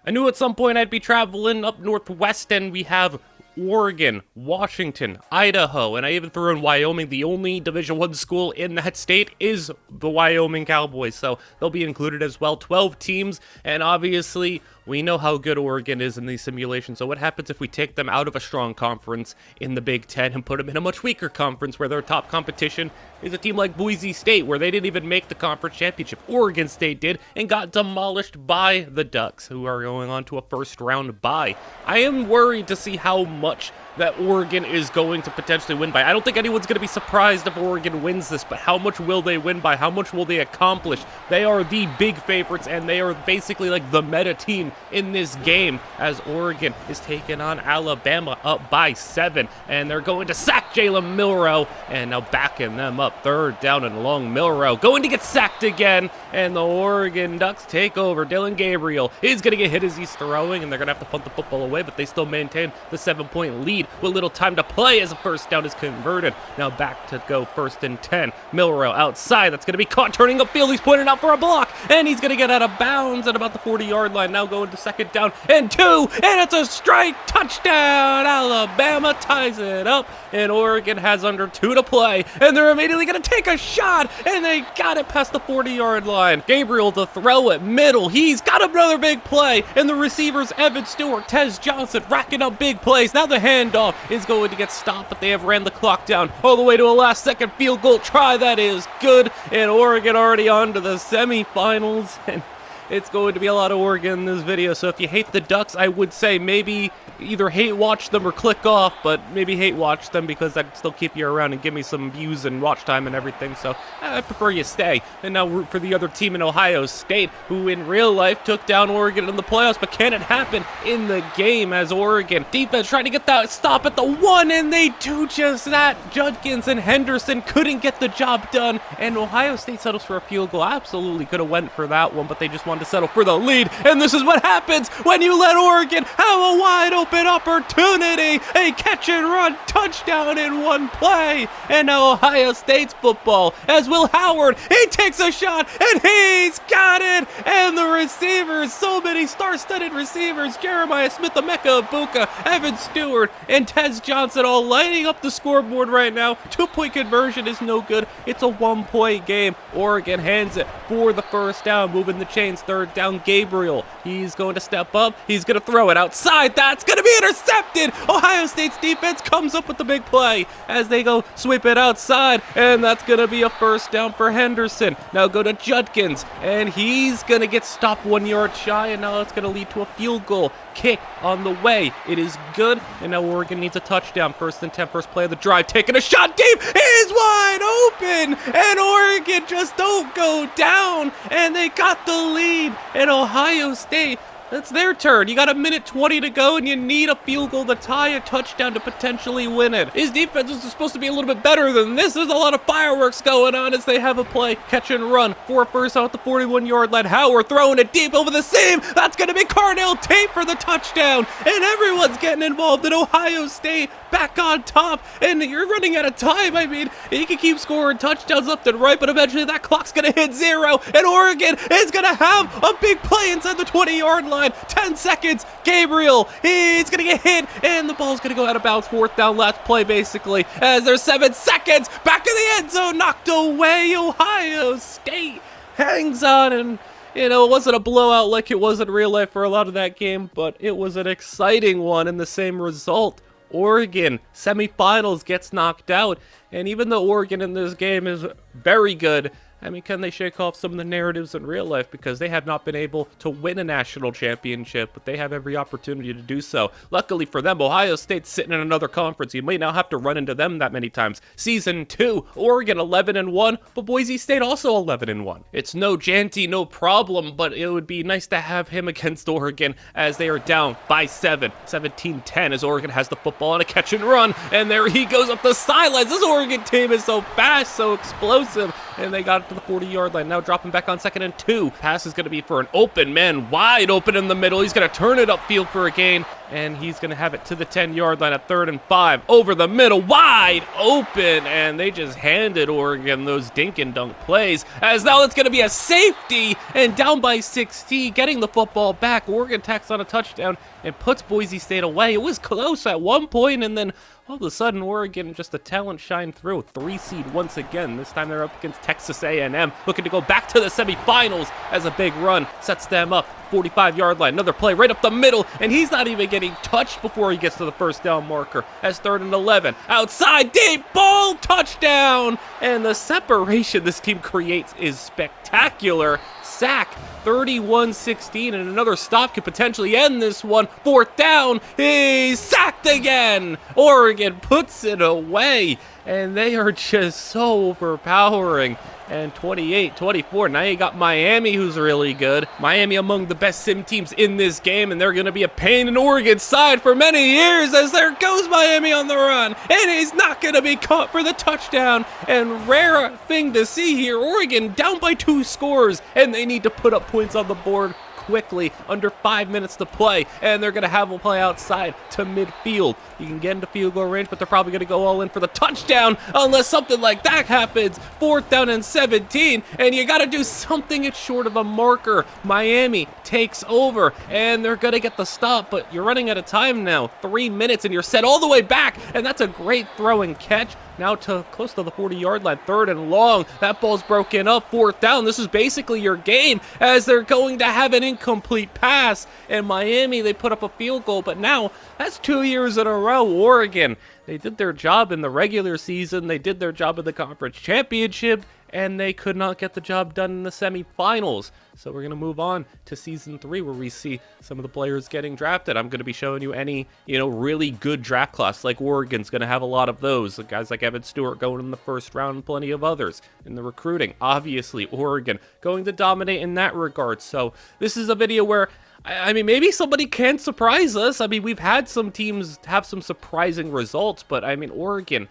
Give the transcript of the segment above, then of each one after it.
I knew at some point I'd be traveling up northwest, and we have Oregon, Washington, Idaho, and I even threw in Wyoming. The only Division I school in that state is the Wyoming Cowboys, so they'll be included as well. 12 teams, and obviously we know how good Oregon is in these simulations. So what happens if we take them out of a strong conference in the Big Ten and put them in a much weaker conference where their top competition is a team like Boise State, where they didn't even make the conference championship? Oregon State did and got demolished by the Ducks, who are going on to a first round bye. I am worried to see how much that Oregon is going to potentially win by. I don't think anyone's going to be surprised if Oregon wins this, but how much will they win by? How much will they accomplish? They are the big favorites, and they are basically like the meta team in this game, as Oregon is taking on Alabama up by 7, and they're going to sack Jalen Milroe, and now backing them up. Third down and long. Milroe going to get sacked again, and the Oregon Ducks take over. Dylan Gabriel is going to get hit as he's throwing, and they're going to have to punt the football away, but they still maintain the 7-point lead with little time to play as a first down is converted. Now back to go 1st and 10. Milroe outside. That's going to be caught turning upfield. He's pointed out for a block, and he's going to get out of bounds at about the 40-yard line. Now going to 2nd down and 2, and it's a straight touchdown. Alabama ties it up, and Oregon has under 2 to play, and they're immediately going to take a shot, and they got it past the 40-yard line. Gabriel to throw it middle. He's got another big play, and the receivers Evan Stewart, Tez Johnson racking up big plays. Now the handoff is going to get stopped, but they have ran the clock down all the way to a last-second field goal try. That is good, and Oregon already on to the semifinals, and it's going to be a lot of Oregon in this video. So if you hate the Ducks, I would say maybe either hate watch them or click off, but maybe hate watch them because I'd still keep you around and give me some views and watch time and everything. So I prefer you stay. And now root for the other team in Ohio State, who in real life took down Oregon in the playoffs, but can it happen in the game as Oregon defense trying to get that stop at the 1, and they do just that. Judkins and Henderson couldn't get the job done, and Ohio State settles for a field goal. Absolutely could have went for that one, but they just wanted to settle for the lead, and this is what happens when you let Oregon have a wide open opportunity. A catch and run touchdown in one play, and now Ohio State's football as Will Howard, he takes a shot and he's got it, and the receivers, so many star-studded receivers, Jeremiah Smith, Emeka Ibuka, Evan Stewart, and Tez Johnson all lighting up the scoreboard right now. 2-point conversion is no good. It's a 1-point game. Oregon hands it for the first down, moving the chains. 3rd down, Gabriel. He's going to step up. He's going to throw it outside. That's going to be intercepted. Ohio State's defense comes up with the big play as they go sweep it outside, and that's going to be a first down for Henderson. Now go to Judkins, and he's going to get stopped 1 yard shy, and now it's going to lead to a field goal kick on the way. It is good, and now Oregon needs a touchdown. 1st and 10, first play of the drive, taking a shot deep, is wide open, and Oregon just don't go down, and they got the lead, and Ohio State, it's their turn. You got 1:20 to go, and you need a field goal to tie a touchdown to potentially win it. His defense is supposed to be a little bit better than this. There's a lot of fireworks going on as they have a play, catch and run for a first down at the 41-yard line. Howard throwing it deep over the seam. That's going to be Carnell Tate for the touchdown, and everyone's getting involved in Ohio State back on top, and you're running out of time. I mean, you can keep scoring touchdowns left and right, but eventually that clock's going to hit 0, and Oregon is going to have a big play inside the 20-yard line. 10 seconds. Gabriel, he's going to get hit, and the ball's going to go out of bounds. 4th down, last play basically, as there's 7 seconds. Back in the end zone, knocked away. Ohio State hangs on, and you know, it wasn't a blowout like it was in real life for a lot of that game, but it was an exciting one in the same result. Oregon semifinals gets knocked out, and even though Oregon in this game is very good, I mean, can they shake off some of the narratives in real life? Because they have not been able to win a national championship, but they have every opportunity to do so. Luckily for them, Ohio State's sitting in another conference. You may not have to run into them that many times. Season 2, Oregon 11-1, but Boise State also 11-1. It's no Janty, no problem, but it would be nice to have him against Oregon as they are down by 7, 17-10, as Oregon has the football on a catch and run, and there he goes up the sidelines. This Oregon team is so fast, so explosive, and they got to the 40-yard line. Now dropping back on 2nd and 2. Pass is going to be for an open man, wide open in the middle. He's going to turn it upfield for a gain, and he's going to have it to the 10-yard line at 3rd and 5. Over the middle, wide open, and they just handed Oregon those dink and dunk plays, as now it's going to be a safety, and down by 16, getting the football back. Oregon tacks on a touchdown and puts Boise State away. It was close at one point, and then all of a sudden, Oregon, just the talent shined through. 3 seed once again. This time they're up against Texas A&M, looking to go back to the semifinals as a big run sets them up. 45-yard line, another play right up the middle, and he's not even getting touched before he gets to the first down marker as 3rd and 11. Outside, deep ball, touchdown! And the separation this team creates is spectacular. Sack, 31-16, and another stop could potentially end this one. 4th down, he's sacked again! Oregon puts it away, and they are just so overpowering. And 28-24, now you got Miami, who's really good. Miami among the best sim teams in this game, and they're going to be a pain in Oregon's side for many years, as there goes Miami on the run, and he's not going to be caught for the touchdown. And rare thing to see here, Oregon down by 2 scores, and they need to put up points on the board quickly, under 5 minutes to play, and they're going to have a play outside to midfield. You can get into field goal range, but they're probably going to go all in for the touchdown unless something like that happens. 4th down and 17, and you got to do something. It's short of a marker. Miami takes over, and they're going to get the stop, but you're running out of time now. 3 minutes, and you're set all the way back, and that's a great throw and catch. Now to close to the 40-yard line, 3rd and long. That ball's broken up, 4th down. This is basically your game, as they're going to have an incomplete pass. And Miami, they put up a field goal, but now that's 2 years in a row. Oregon, they did their job in the regular season. They did their job in the conference championship, and they could not get the job done in the semifinals. So we're going to move on to season 3, where we see some of the players getting drafted. I'm going to be showing you any, really good draft class. Like Oregon's going to have a lot of those. Guys like Evan Stewart going in the 1st round, and plenty of others in the recruiting. Obviously, Oregon going to dominate in that regard. So this is a video where, I mean, maybe somebody can surprise us. I mean, we've had some teams have some surprising results, but I mean, Oregon,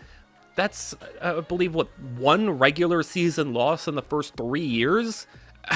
that's, I believe, what, 1 regular season loss in the first 3 years?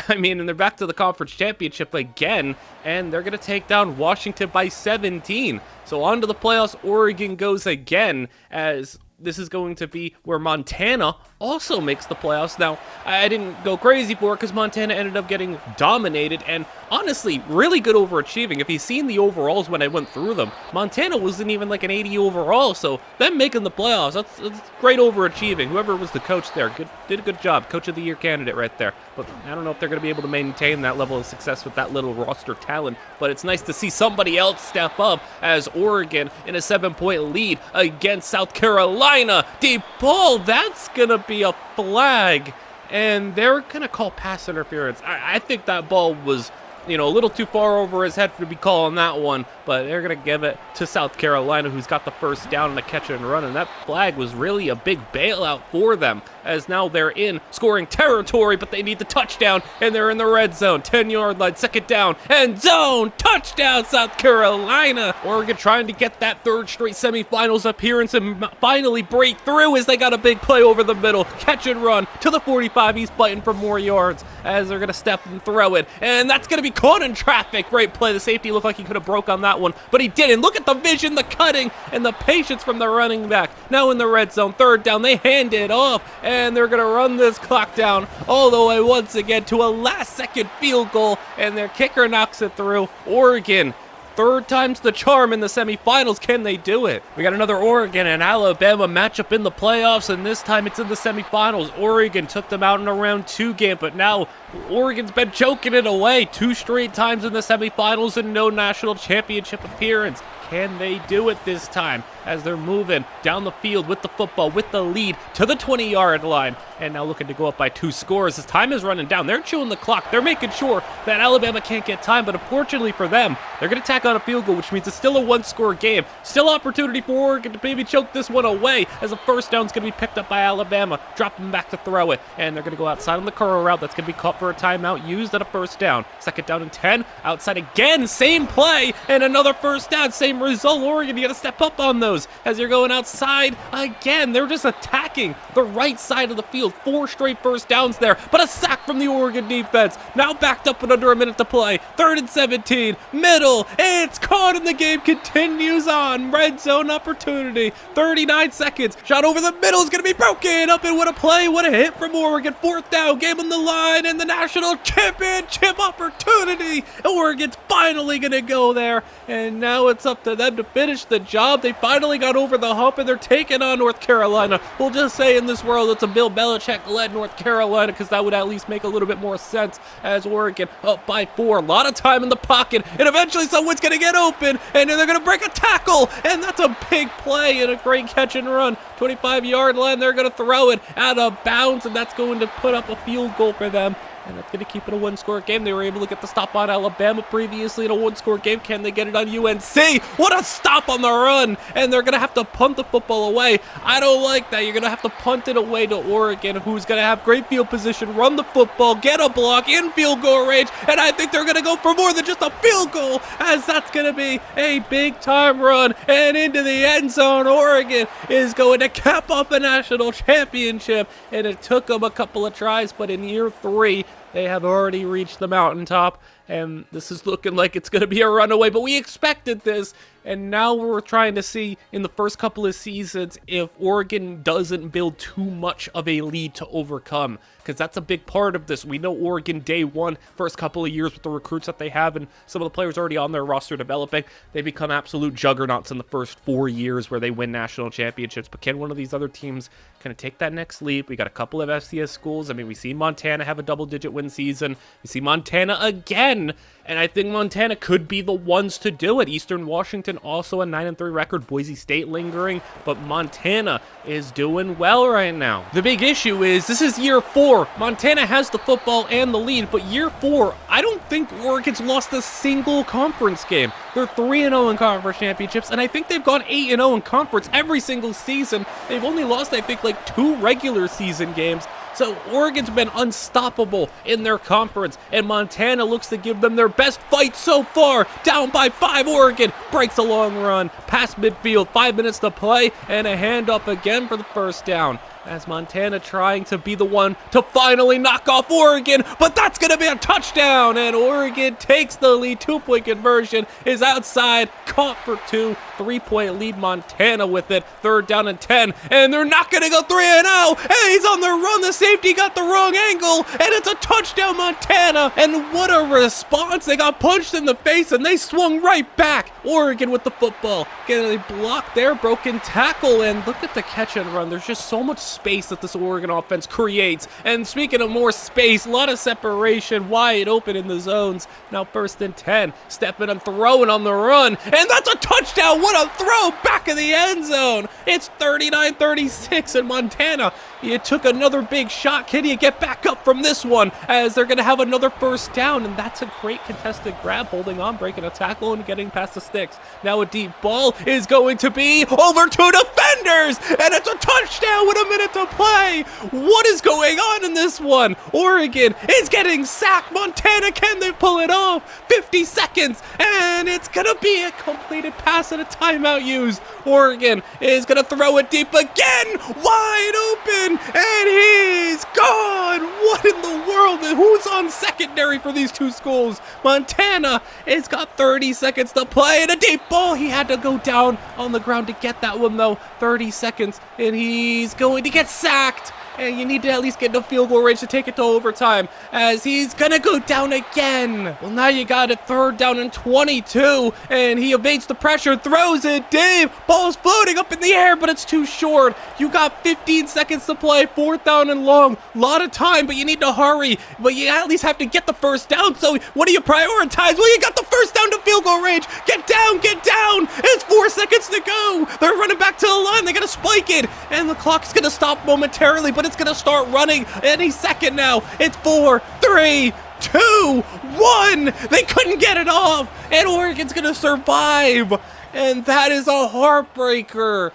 I mean, and they're back to the conference championship again, and they're going to take down Washington by 17. So on to the playoffs, Oregon goes again, as this is going to be where Montana also makes the playoffs. Now, I didn't go crazy for it because Montana ended up getting dominated, and honestly, really good overachieving. If you've seen the overalls when I went through them, Montana wasn't even like an 80 overall, so them making the playoffs, that's great overachieving. Whoever was the coach there did a good job. Coach of the Year candidate right there. But I don't know if they're going to be able to maintain that level of success with that little roster talent, but it's nice to see somebody else step up, as Oregon in a 7-point lead against South Carolina. Deep ball, that's going to be a flag, and they're going to call pass interference. I think that ball was, a little too far over his head to be calling that one, but they're going to give it to South Carolina, who's got the 1st down and a catch and run, and that flag was really a big bailout for them, as now they're in scoring territory, but they need the touchdown, and they're in the red zone. 10-yard line, 2nd down, end zone, touchdown, South Carolina. Oregon trying to get that 3rd straight semifinals appearance and finally break through, as they got a big play over the middle, catch and run to the 45. He's fighting for more yards, as they're going to step and throw it, and that's going to be caught in traffic. Great play. The safety looked like he could have broke on that one, but he didn't. Look at the vision, the cutting, and the patience from the running back. Now in the red zone, 3rd down, they hand it off, and they're going to run this clock down all the way once again to a last-second field goal, and their kicker knocks it through. Oregon, 3rd time's the charm in the semifinals. Can they do it? We got another Oregon and Alabama matchup in the playoffs, and this time it's in the semifinals. Oregon took them out in a round 2 game, but now Oregon's been choking it away 2 straight times in the semifinals and no national championship appearance. Can they do it this time, as they're moving down the field with the football, with the lead to the 20-yard line, and now looking to go up by 2 scores. As time is running down, they're chewing the clock. They're making sure that Alabama can't get time, but unfortunately for them, they're going to tack on a field goal, which means it's still a 1-score game. Still opportunity for Oregon to maybe choke this one away, as a 1st down is going to be picked up by Alabama. Drop them back to throw it, and they're going to go outside on the curl route. That's going to be caught for a timeout, used at a 1st down. 2nd down and 10, outside again, same play, and another 1st down, same result. Oregon, you got to step up on those as you're going outside again. They're just attacking the right side of the field. 4 straight 1st downs there, but a sack from the Oregon defense. Now backed up with under a minute to play. 3rd and 17, middle, and It's caught and the game continues on. Red zone opportunity. 39 seconds. Shot over the middle is going to be broken up, and what a play. What a hit from Oregon. 4th down. Game on the line and the national championship opportunity. Oregon's finally going to go there, and now it's up to them to finish the job. They finally got over the hump, and they're taking on North Carolina. We'll just say in this world it's a Bill Belichick-led North Carolina, because that would at least make a little bit more sense, as Oregon up by 4. A lot of time in the pocket, and eventually someone's going to get open, and then they're going to break a tackle, and that's a big play and a great catch and run. 25-yard line, they're going to throw it out of bounds, and that's going to put up a field goal for them. And that's going to keep it a one-score game. They were able to get the stop on Alabama previously in a one-score game. Can they get it on UNC? What a stop on the run! And they're going to have to punt the football away. I don't like that. You're going to have to punt it away to Oregon, who's going to have great field position, run the football, get a block, in field goal range, and I think they're going to go for more than just a field goal, as that's going to be a big-time run, and into the end zone. Oregon is going to cap off a national championship, and it took them a couple of tries, but in year 3, they have already reached the mountaintop, and this is looking like it's going to be a runaway, but we expected this, and now we're trying to see in the first couple of seasons if Oregon doesn't build too much of a lead to overcome, because that's a big part of this. We know Oregon day one, first couple of years with the recruits that they have and some of the players already on their roster developing, they become absolute juggernauts in the first 4 years where they win national championships. But can one of these other teams kind of take that next leap? We got a couple of FCS schools. I mean, we see Montana have a double-digit win season. We see Montana again, and I think Montana could be the ones to do it. Eastern Washington also a 9-3 record. Boise State lingering, but Montana is doing well right now. The big issue is this is year 4. Montana has the football and the lead, but year 4, I don't think Oregon's lost a single conference game. They're 3-0 in conference championships, and I think they've gone 8-0 in conference every single season. They've only lost, I think, like 2 regular season games. So Oregon's been unstoppable in their conference, and Montana looks to give them their best fight so far. Down by 5, Oregon breaks a long run past midfield, 5 minutes to play, and a handoff again for the first down, as Montana trying to be the one to finally knock off Oregon, but that's going to be a touchdown, and Oregon takes the lead. 2-point conversion is outside, caught for 2, 3-point lead. Montana with it, 3rd down and 10, and they're not going to go 3-0, and he's on the run. The safety got the wrong angle, and it's a touchdown, Montana, and what a response. They got punched in the face, and they swung right back. Oregon with the football, getting a block there, broken tackle, and look at the catch and run. There's just so much space that this Oregon offense creates, and speaking of more space, a lot of separation, wide open in the zones. Now 1st and 10, stepping and throwing on the run, and that's a touchdown. What a throw back in the end zone. It's 39-36 in Montana. You took another big shot. Can you get back up from this one, as they're going to have another 1st down, and that's a great contested grab, holding on, breaking a tackle, and getting past the sticks. Now a deep ball is going to be over 2 defenders, and it's a touchdown with a minute to play. What is going on in this one? Oregon is getting sacked. Montana, can they pull it off? 50 seconds, and it's going to be a completed pass and a timeout used. Oregon is going to throw it deep again, wide open, and he's gone. What in the world? Who's on secondary for these two schools? Montana has got 30 seconds to play, and a deep ball. He had to go down on the ground to get that one, though. 30 seconds, and he's going to get sacked. And you need to at least get in the field goal range to take it to overtime, as he's gonna go down again. Well, now you got it, 3rd down and 22, and he evades the pressure, throws it deep. Ball's floating up in the air, but it's too short. You got 15 seconds to play, 4th down and long. Lot of time, but you need to hurry. But you at least have to get the 1st down, so what do you prioritize? Well, you got the 1st down to field goal range. Get down, get down. It's 4 seconds to go. They're running back to the line. They gotta spike it, and the clock's gonna stop momentarily, but it's gonna start running any second now. It's 4, 3, 2, 1. They couldn't get it off, and Oregon's gonna survive, and that is a heartbreaker.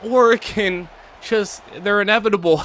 Oregon, they're inevitable.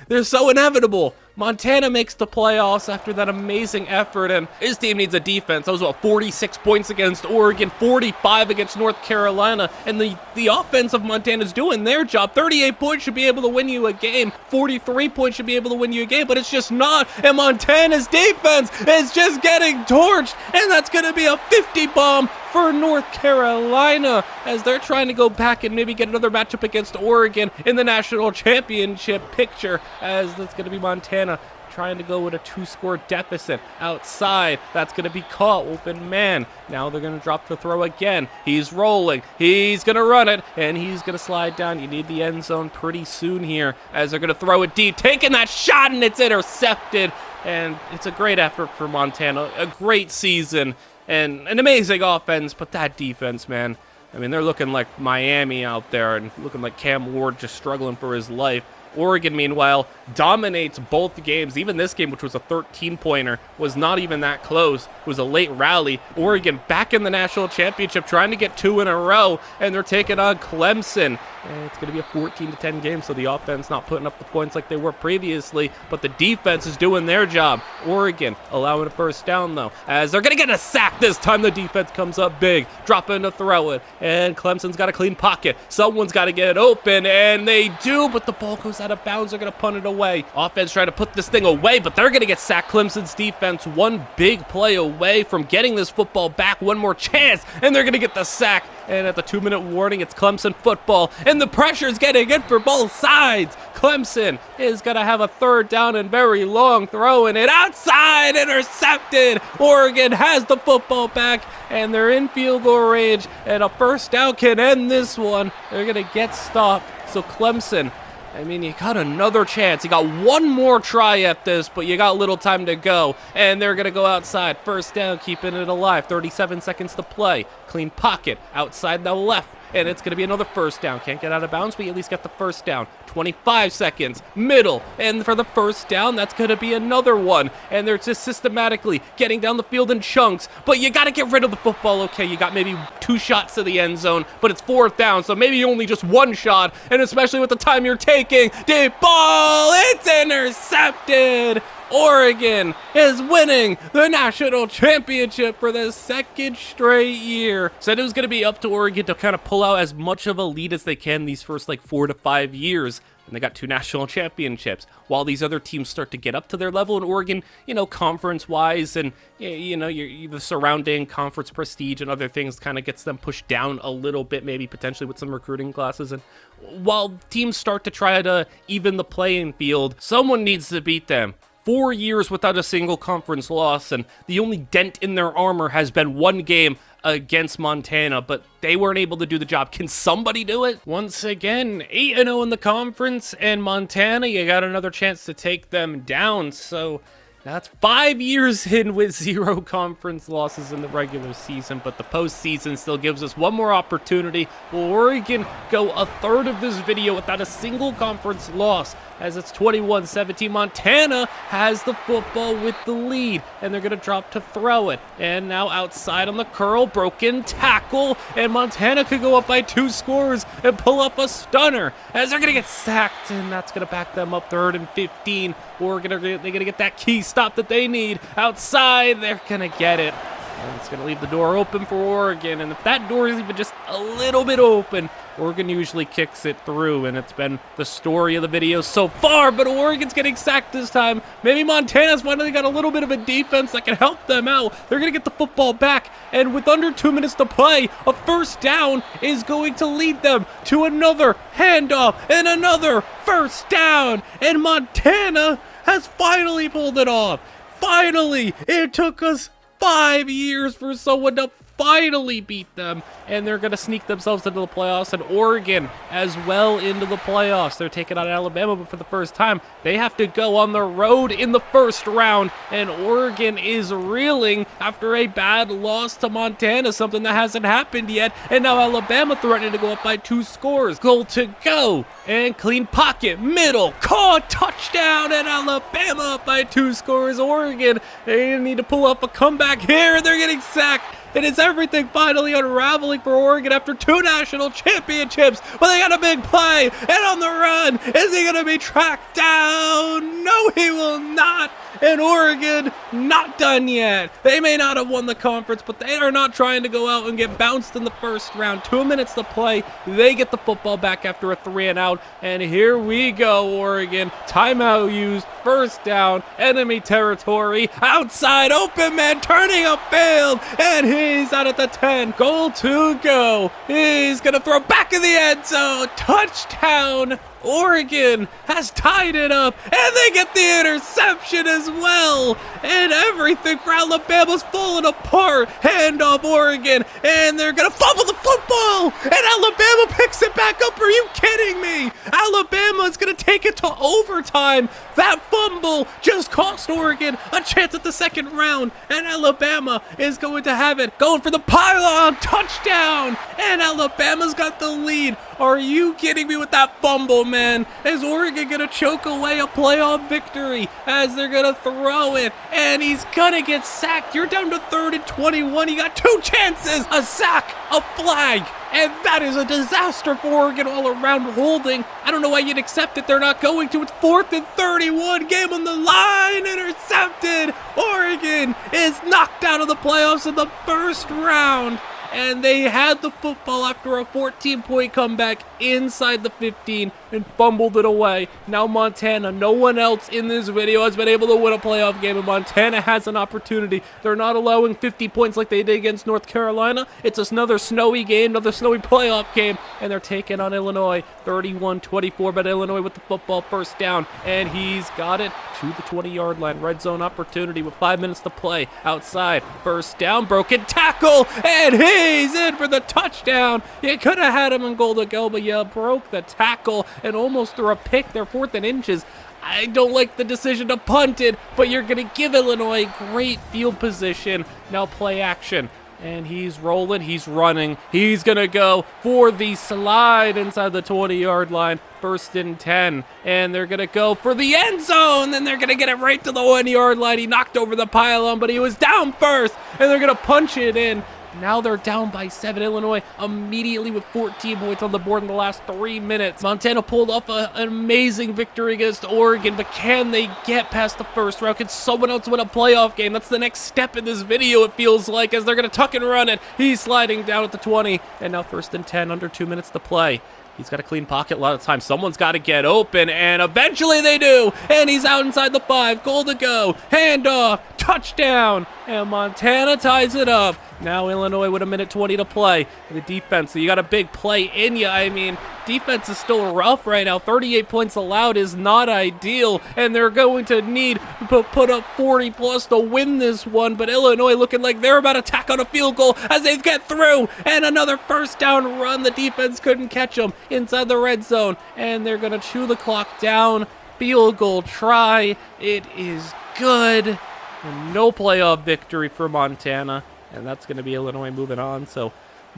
They're so inevitable. Montana makes the playoffs after that amazing effort, and his team needs a defense. That was 46 points against Oregon, 45 against North Carolina, and the offense of Montana's doing their job. 38 points should be able to win you a game. 43 points should be able to win you a game, but it's just not, and Montana's defense is just getting torched, and that's going to be a 50 bomb, for North Carolina as they're trying to go back and maybe get another matchup against Oregon in the national championship picture, as that's going to be Montana trying to go with a 2-score deficit outside. That's going to be caught. Open man. Now they're going to drop the throw again. He's rolling. He's going to run it, and he's going to slide down. You need the end zone pretty soon here as they're going to throw it deep. Taking that shot, and it's intercepted. And it's a great effort for Montana. A great season and an amazing offense, but that defense, man. I mean, they're looking like Miami out there and looking like Cam Ward just struggling for his life. Oregon, meanwhile, dominates both games. Even this game, which was a 13-pointer, was not even that close. It was a late rally. Oregon back in the national championship, trying to get 2 in a row, and they're taking on Clemson. And it's going to be a 14-10 game, so the offense not putting up the points like they were previously, but the defense is doing their job. Oregon allowing a first down, though, as they're going to get a sack this time. The defense comes up big, dropping to throw it, and Clemson's got a clean pocket. Someone's got to get it open, and they do, but the ball goes out of bounds. They're going to punt it away. Offense trying to put this thing away, but they're going to get sacked. Clemson's defense one big play away from getting this football back. One more chance, and they're going to get the sack. And at the 2-minute warning, it's Clemson football, and the pressure's getting in for both sides. Clemson is going to have a 3rd down and very long, throwing it outside, intercepted. Oregon has the football back, and they're in field goal range, and a first down can end this one. They're going to get stopped. So Clemson, I mean, you got another chance. You got one more try at this, but you got little time to go. And they're going to go outside. First down, keeping it alive. 37 seconds to play. Clean pocket outside the left. And it's going to be another first down. Can't get out of bounds, but you at least get the first down. 25 seconds, middle, and for the first down, that's going to be another one. And they're just systematically getting down the field in chunks, but you got to get rid of the football. Okay, you got maybe 2 shots to the end zone, but it's 4th down, so maybe only just 1 shot, and especially with the time you're taking, deep ball, it's intercepted. Oregon is winning the national championship for the 2nd straight year. Said it was going to be up to Oregon to kind of pull out as much of a lead as they can these first 4 to 5 years. And they got 2 national championships while these other teams start to get up to their level. In Oregon, conference-wise and, the surrounding conference prestige and other things kind of gets them pushed down a little bit, maybe potentially with some recruiting classes. And while teams start to try to even the playing field, someone needs to beat them. 4 years without a single conference loss, and the only dent in their armor has been 1 game against Montana, but they weren't able to do the job. Can somebody do it? Once again, 8-0 in the conference, and Montana, you got another chance to take them down, so that's 5 years in with 0 conference losses in the regular season, but the postseason still gives us one more opportunity. Will Oregon go a third of this video without a single conference loss? As it's 21-17, Montana has the football with the lead, and they're going to drop to throw it. And now outside on the curl, broken tackle, and Montana could go up by 2 scores and pull up a stunner as they're going to get sacked, and that's going to back them up 3rd and 15. Oregon, they're going to get that key stop that they need. Outside, they're going to get it. And it's going to leave the door open for Oregon, and if that door is even just a little bit open, Oregon usually kicks it through, and it's been the story of the video so far, but Oregon's getting sacked this time. Maybe Montana's finally got a little bit of a defense that can help them out. They're going to get the football back, and with under 2 minutes to play, a first down is going to lead them to another handoff and another first down, and Montana has finally pulled it off. Finally! It took us 5 years for someone to finally beat them, and they're going to sneak themselves into the playoffs, and Oregon as well into the playoffs. They're taking on Alabama, but for the first time, they have to go on the road in the first round, and Oregon is reeling after a bad loss to Montana, something that hasn't happened yet, and now Alabama threatening to go up by 2 scores. Goal to go, and clean pocket, middle, caught, touchdown, and Alabama up by 2 scores. Oregon, they need to pull up a comeback here, and they're getting sacked. And it's everything finally unraveling for Oregon after 2 national championships. But they got a big play, and on the run, is he going to be tracked down? No, he will not. and Oregon not done yet. They may not have won the conference, but they are not trying to go out and get bounced in the first round. 2 minutes to play. They get the football back after a 3-and-out, and here we go, Oregon. Timeout used, first down, enemy territory, outside, open man, turning upfield, and he's out at the 10. Goal to go. He's going to throw back in the end zone. Touchdown. Oregon has tied it up, and they get the interception as well, and everything for Alabama's falling apart. Handoff Oregon, and they're gonna fumble the football, and Alabama picks it back up. Are you kidding me? Alabama is gonna take it to overtime. That fumble just cost Oregon a chance at the second round, and Alabama is going to have it, going for the pylon, touchdown, and Alabama's got the lead. Are you kidding me with that fumble, man? Is Oregon gonna choke away a playoff victory as they're gonna throw it, and he's gonna get sacked? You're down to 3rd and 21. You got 2 chances, a sack, a flag, and that is a disaster for Oregon all around. Holding, I don't know why you'd accept it. They're not going to. It's 4th and 31. Game on the line. Intercepted. Oregon is knocked out of the playoffs in the first round. And they had the football after a 14-point comeback inside the 15 and fumbled it away. Now Montana, no one else in this video has been able to win a playoff game, and Montana has an opportunity. They're not allowing 50 points like they did against North Carolina. It's another snowy game, another snowy playoff game, and they're taking on Illinois 31-24, but Illinois with the football, first down, and he's got it to the 20-yard line. Red zone opportunity with 5 minutes to play. Outside, first down, broken tackle, and he's in for the touchdown. You could have had him in goal to go, but you broke the tackle and almost threw a pick. They're 4th and inches. I don't like the decision to punt it, but you're going to give Illinois great field position. Now play action. And he's rolling, he's running, he's gonna go for the slide inside the 20-yard line, 1st and 10, and they're gonna go for the end zone, and they're gonna get it right to the 1-yard line. He knocked over the pylon, but he was down first, and they're gonna punch it in. Now they're down by 7. Illinois immediately with 14 points on the board in the last 3 minutes. Montana pulled off an amazing victory against Oregon, but can they get past the first round? Can someone else win a playoff game? That's the next step in this video, it feels like, as they're going to tuck and run it. He's sliding down at the 20, and now 1st and 10, under 2 minutes to play. He's got a clean pocket a lot of times. Someone's got to get open, and eventually they do. And he's out inside the 5. Goal to go. Handoff. Touchdown. And Montana ties it up. Now Illinois with 1:20 to play. The defense, so you got a big play in you. I mean, defense is still rough right now. 38 points allowed is not ideal, and they're going to need to put up 40 plus to win this one. But Illinois looking like they're about to tack on a field goal as they get through, and another first down run. The defense couldn't catch them inside the red zone, and they're going to chew the clock down. Field goal try. It is good. And no playoff victory for Montana. And that's going to be Illinois moving on. So,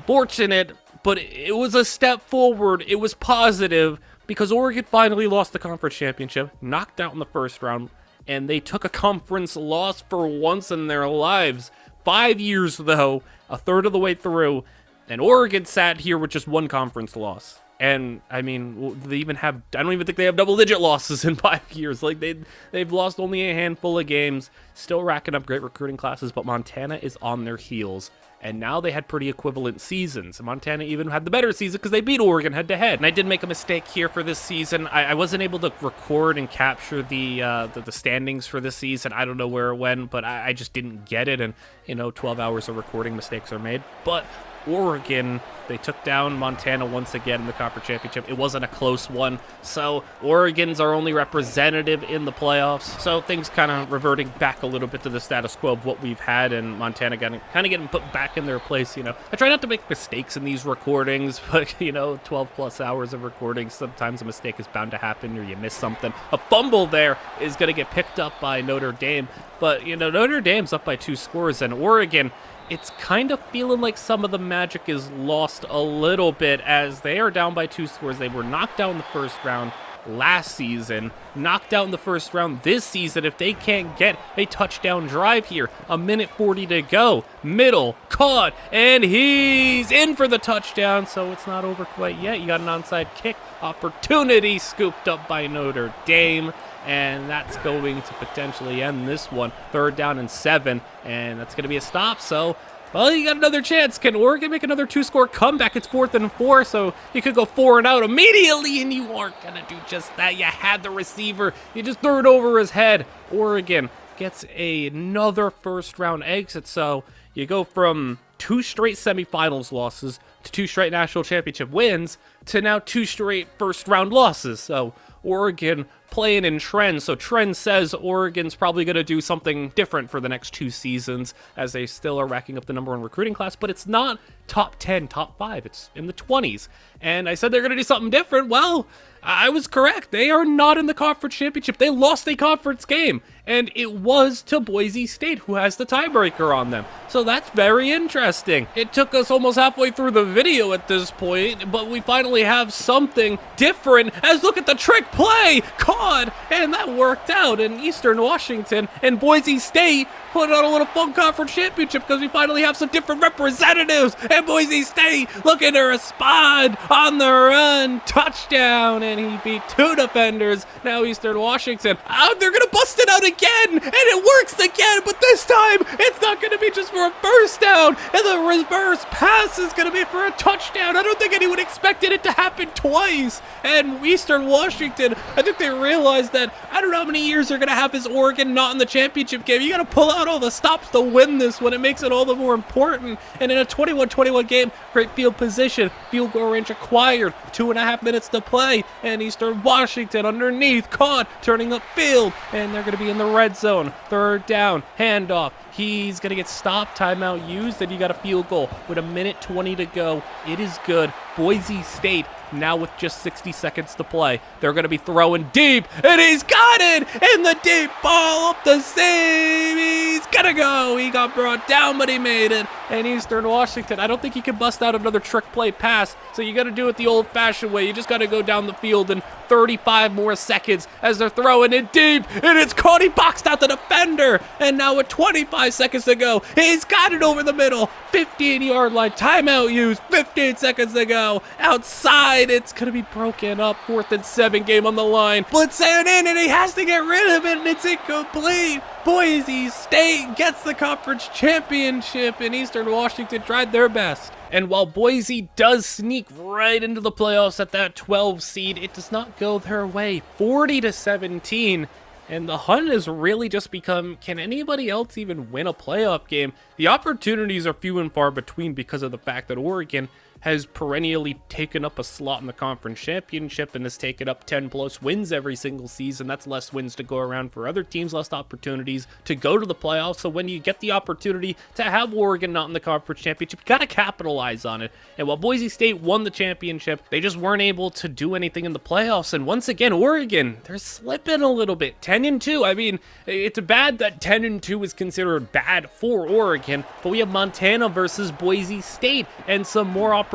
fortunate, but it was a step forward. It was positive because Oregon finally lost the conference championship, knocked out in the first round, and they took a conference loss for once in their lives. 5 years, though, a third of the way through, and Oregon sat here with just 1 conference loss. And, I mean, they even have, I don't even think they have double-digit losses in 5 years. Like, they've lost only a handful of games, still racking up great recruiting classes, but Montana is on their heels. And now they had pretty equivalent seasons. Montana even had the better season because they beat Oregon head-to-head. And I did make a mistake here for this season. I wasn't able to record and capture the standings for this season. I don't know where it went, but I just didn't get it. And, 12 hours of recording mistakes are made. But Oregon, they took down Montana once again in the conference championship. It wasn't a close one, so Oregon's our only representative in the playoffs. So things kind of reverting back a little bit to the status quo of what we've had, and Montana kind of getting put back in their place. I try not to make mistakes in these recordings, but 12 plus hours of recording, sometimes a mistake is bound to happen, or you miss something. A fumble there is going to get picked up by Notre Dame, but Notre Dame's up by 2 scores, and Oregon, it's kind of feeling like some of the magic is lost a little bit as they are down by 2 scores. They were knocked out in the first round last season, knocked out in the first round this season. If they can't get a touchdown drive here, 1:40 to go, middle, caught, and he's in for the touchdown, so it's not over quite yet. You got an onside kick opportunity scooped up by Notre Dame. and that's going to potentially end this one. 3rd down and 7, and that's going to be a stop. So, well, you got another chance. Can Oregon make another 2-score comeback? It's 4th and 4, so you could go 4 and out immediately, and you aren't going to do just that. You had the receiver. You just threw it over his head. Oregon gets another first-round exit, so you go from 2 straight semifinals losses to 2 straight national championship wins to now 2 straight first-round losses. So Oregon playing in trend. So trend says Oregon's probably going to do something different for the next 2 seasons, as they still are racking up the #1 recruiting class, but it's not top 10, top 5. It's in the 20s. And I said they're going to do something different. Well, I was correct. They are not in the conference championship. They lost a conference game, and it was to Boise State, who has the tiebreaker on them. So that's very interesting. It took us almost halfway through the video at this point, but we finally have something different. As look at the trick play, caught, and that worked out. In Eastern Washington and Boise State put on a little fun conference championship because we finally have some different representatives. And Boise State looking to respond on the run, touchdown, and he beat 2 defenders. Now Eastern Washington, they're gonna bust it out again, and it works again, but this time it's not gonna be just for a first down, and the reverse pass is gonna be for a touchdown. I don't think anyone expected it to happen twice. And Eastern Washington, I think they realized that, I don't know how many years they're gonna have as Oregon not in the championship game. You gotta pull out all the stops to win this one. It makes it all the more important. And in a 21-21 game, great field position, field goal range acquired, 2.5 minutes to play, and Eastern Washington underneath, caught, turning upfield, and they're going to be in the red zone. 3rd down, handoff. He's going to get stopped, timeout used, and you got a field goal with 1:20 to go. It is good. Boise State now with just 60 seconds to play. They're going to be throwing deep, and he's got it! And the deep ball up the seam. He's going to go. He got brought down, but he made it. And Eastern Washington, I don't think he can bust out another trick play pass, so you got to do it the old-fashioned way. You just got to go down the field in 35 more seconds as they're throwing it deep, and it's caught. He boxed out the defender, and now with 25 seconds to go, he's got it over the middle. 15-yard line, timeout used, 15 seconds to go. Outside, it's going to be broken up. 4th and 7, game on the line. Blitzing in, and he has to get rid of it, and it's incomplete. Boise State gets the conference championship, and Eastern Washington tried their best. And while Boise does sneak right into the playoffs at that 12 seed, it does not go their way. 40-17. And the hunt has really just become, can anybody else even win a playoff game? The opportunities are few and far between because of the fact that Oregon has perennially taken up a slot in the conference championship and has taken up 10+ wins every single season. That's less wins to go around for other teams, less opportunities to go to the playoffs. So when you get the opportunity to have Oregon not in the conference championship, you got to capitalize on it. And while Boise State won the championship, they just weren't able to do anything in the playoffs. And once again, Oregon, they're slipping a little bit. 10-2. I mean, it's bad that 10-2 is considered bad for Oregon, but we have Montana versus Boise State and some more opportunities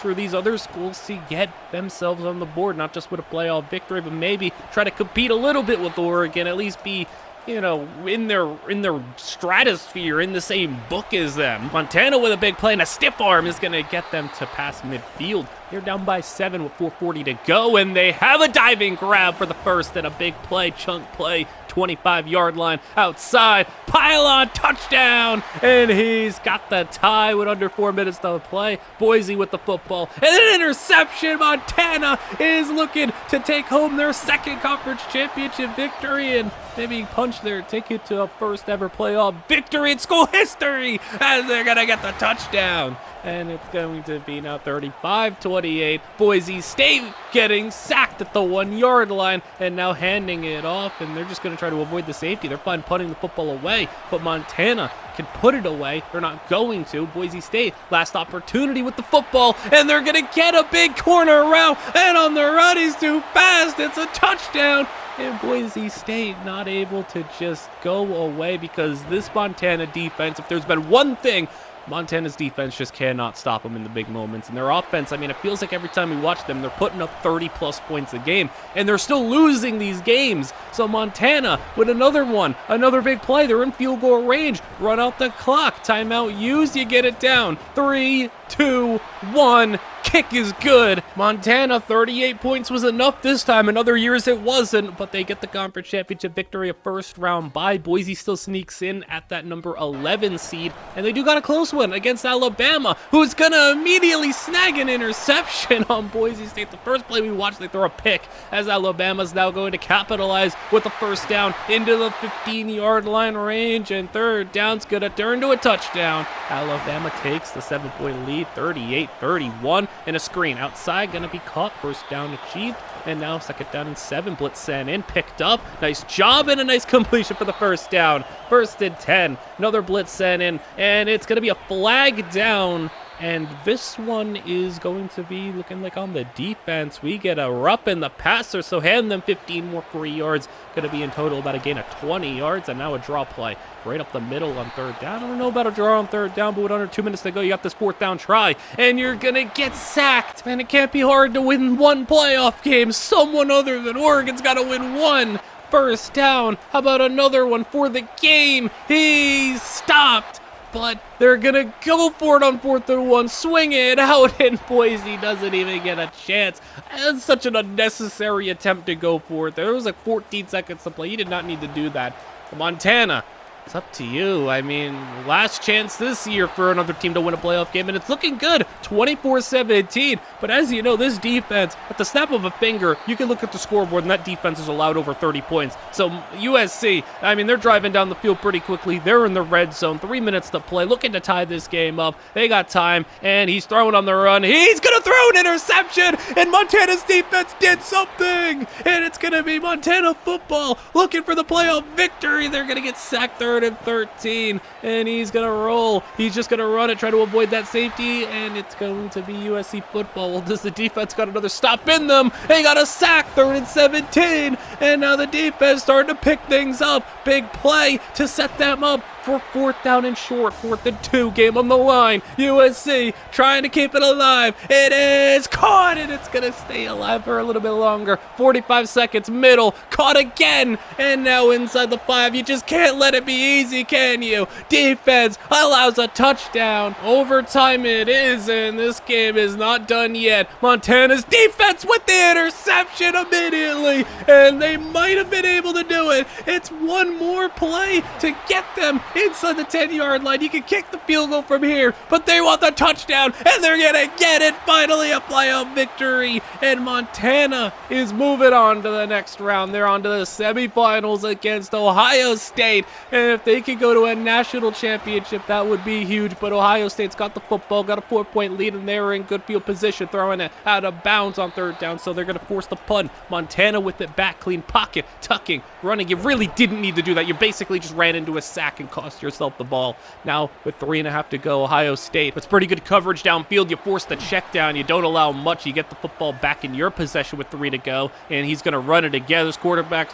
for these other schools to get themselves on the board, not just with a playoff victory, but maybe try to compete a little bit with Oregon, at least be, you know, in their stratosphere, in the same book as them. Montana with a big play and a stiff arm is going to get them to pass midfield. They're down by 7 with 4:40 to go, and they have a diving grab for the first and a big play, chunk play, 25-yard line outside, pylon, touchdown, and he's got the tie with under 4 minutes to play. Boise with the football, and an interception. Montana is looking to take home their 2nd conference championship victory and maybe punch their ticket to a first ever playoff victory in school history, as they're gonna get the touchdown. And it's going to be now 35-28. Boise State getting sacked at the 1-yard line and now handing it off. And they're just going to try to avoid the safety. They're fine punting the football away. But Montana can put it away. They're not going to. Boise State, last opportunity with the football. And they're going to get a big corner route. And on the run, he's too fast. It's a touchdown. And Boise State not able to just go away because this Montana defense, if there's been one thing, Montana's defense just cannot stop them in the big moments. And their offense, I mean, it feels like every time we watch them, they're putting up 30+ points a game. And they're still losing these games. So Montana with another one, another big play. They're in field goal range. Run out the clock. Timeout used. You get it down. 3, 2, 1. kick is good. Montana, 38 points was enough this time. In other years, it wasn't, but they get the conference championship victory, a first-round bye. Boise still sneaks in at that number 11 seed, and they do got a close one against Alabama, who's gonna immediately snag an interception on Boise State. The first play we watched, they throw a pick, as Alabama's now going to capitalize with a first down into the 15-yard line range, and third down's gonna turn to a touchdown. Alabama takes the 7-point lead, 38-31, and a screen outside, gonna be caught, first down achieved, and now second down and 7, blitz sent in, picked up, nice job, and a nice completion for the first down. First and 10, another blitz sent in, and it's gonna be a flag down. And this one is going to be looking like on the defense. We get a rough in the passer, so hand them 15 more free yards. Going to be in total about a gain of 20 yards, and now a draw play right up the middle on third down. I don't know about a draw on third down, but with under 2 minutes to go, you got this fourth down try, and you're going to get sacked. Man, it can't be hard to win one playoff game. Someone other than Oregon's got to win one. First down. How about another one for the game? He's stopped. But they're going to go for it on 4th and 1, swing it out, and Boise doesn't even get a chance. That's such an unnecessary attempt to go for it. There was like 14 seconds to play. You did not need to do that. Montana, it's up to you. I mean, last chance this year for another team to win a playoff game, and it's looking good, 24-17. But as you know, this defense, at the snap of a finger, you can look at the scoreboard, and that defense has allowed over 30 points. So USC, I mean, they're driving down the field pretty quickly. They're in the red zone, 3 minutes to play, looking to tie this game up. They got time, and he's throwing on the run. He's going to throw an interception, and Montana's defense did something, and it's going to be Montana football looking for the playoff victory. They're going to get sacked 3rd and 13, and he's going to roll. He's just going to run it, try to avoid that safety, and it's going to be USC football. Well, does the defense got another stop in them? They got a sack, 3rd and 17, and now the defense starting to pick things up. Big play to set them up for 4th down and short, 4th and 2, game on the line. USC trying to keep it alive. It is caught, and it's going to stay alive for a little bit longer. 45 seconds, middle, caught again, and now inside the 5. You just can't let it be easy, can you? Defense allows a touchdown. Overtime it is, and this game is not done yet. Montana's defense with the interception immediately, and they might have been able to do it. It's one more play to get them inside the 10-yard line. You can kick the field goal from here, but they want the touchdown, and they're gonna get it. Finally, a playoff victory, and Montana is moving on to the next round. They're on to the semifinals against Ohio State, and if they could go to a national championship, that would be huge. But Ohio State's got the football, got a 4-point lead, and they're in good field position, throwing it out of bounds on third down, so they're gonna force the punt. Montana with it back, clean pocket, tucking, running. You really didn't need to do that. You basically just ran into a sack and cost yourself the ball. Now with 3.5 to go, Ohio State, it's pretty good coverage downfield. You force the check down. You don't allow much. You get the football back in your possession with 3 to go, and he's going to run it again. This quarterback,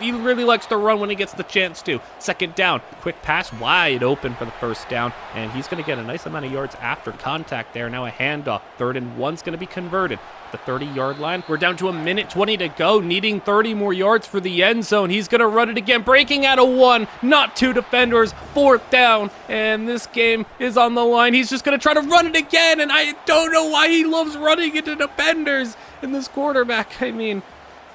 he really likes to run when he gets the chance to. Second down, quick pass wide open for the first down, and he's going to get a nice amount of yards after contact there. Now a handoff. 3rd and 1's going to be converted. The 30-yard line. We're down to 1:20 to go, needing 30 more yards for the end zone. He's going to run it again, breaking out of 1, not 2 defenders, 4th down, and this game is on the line. He's just going to try to run it again, and I don't know why he loves running into defenders. And this quarterback, I mean,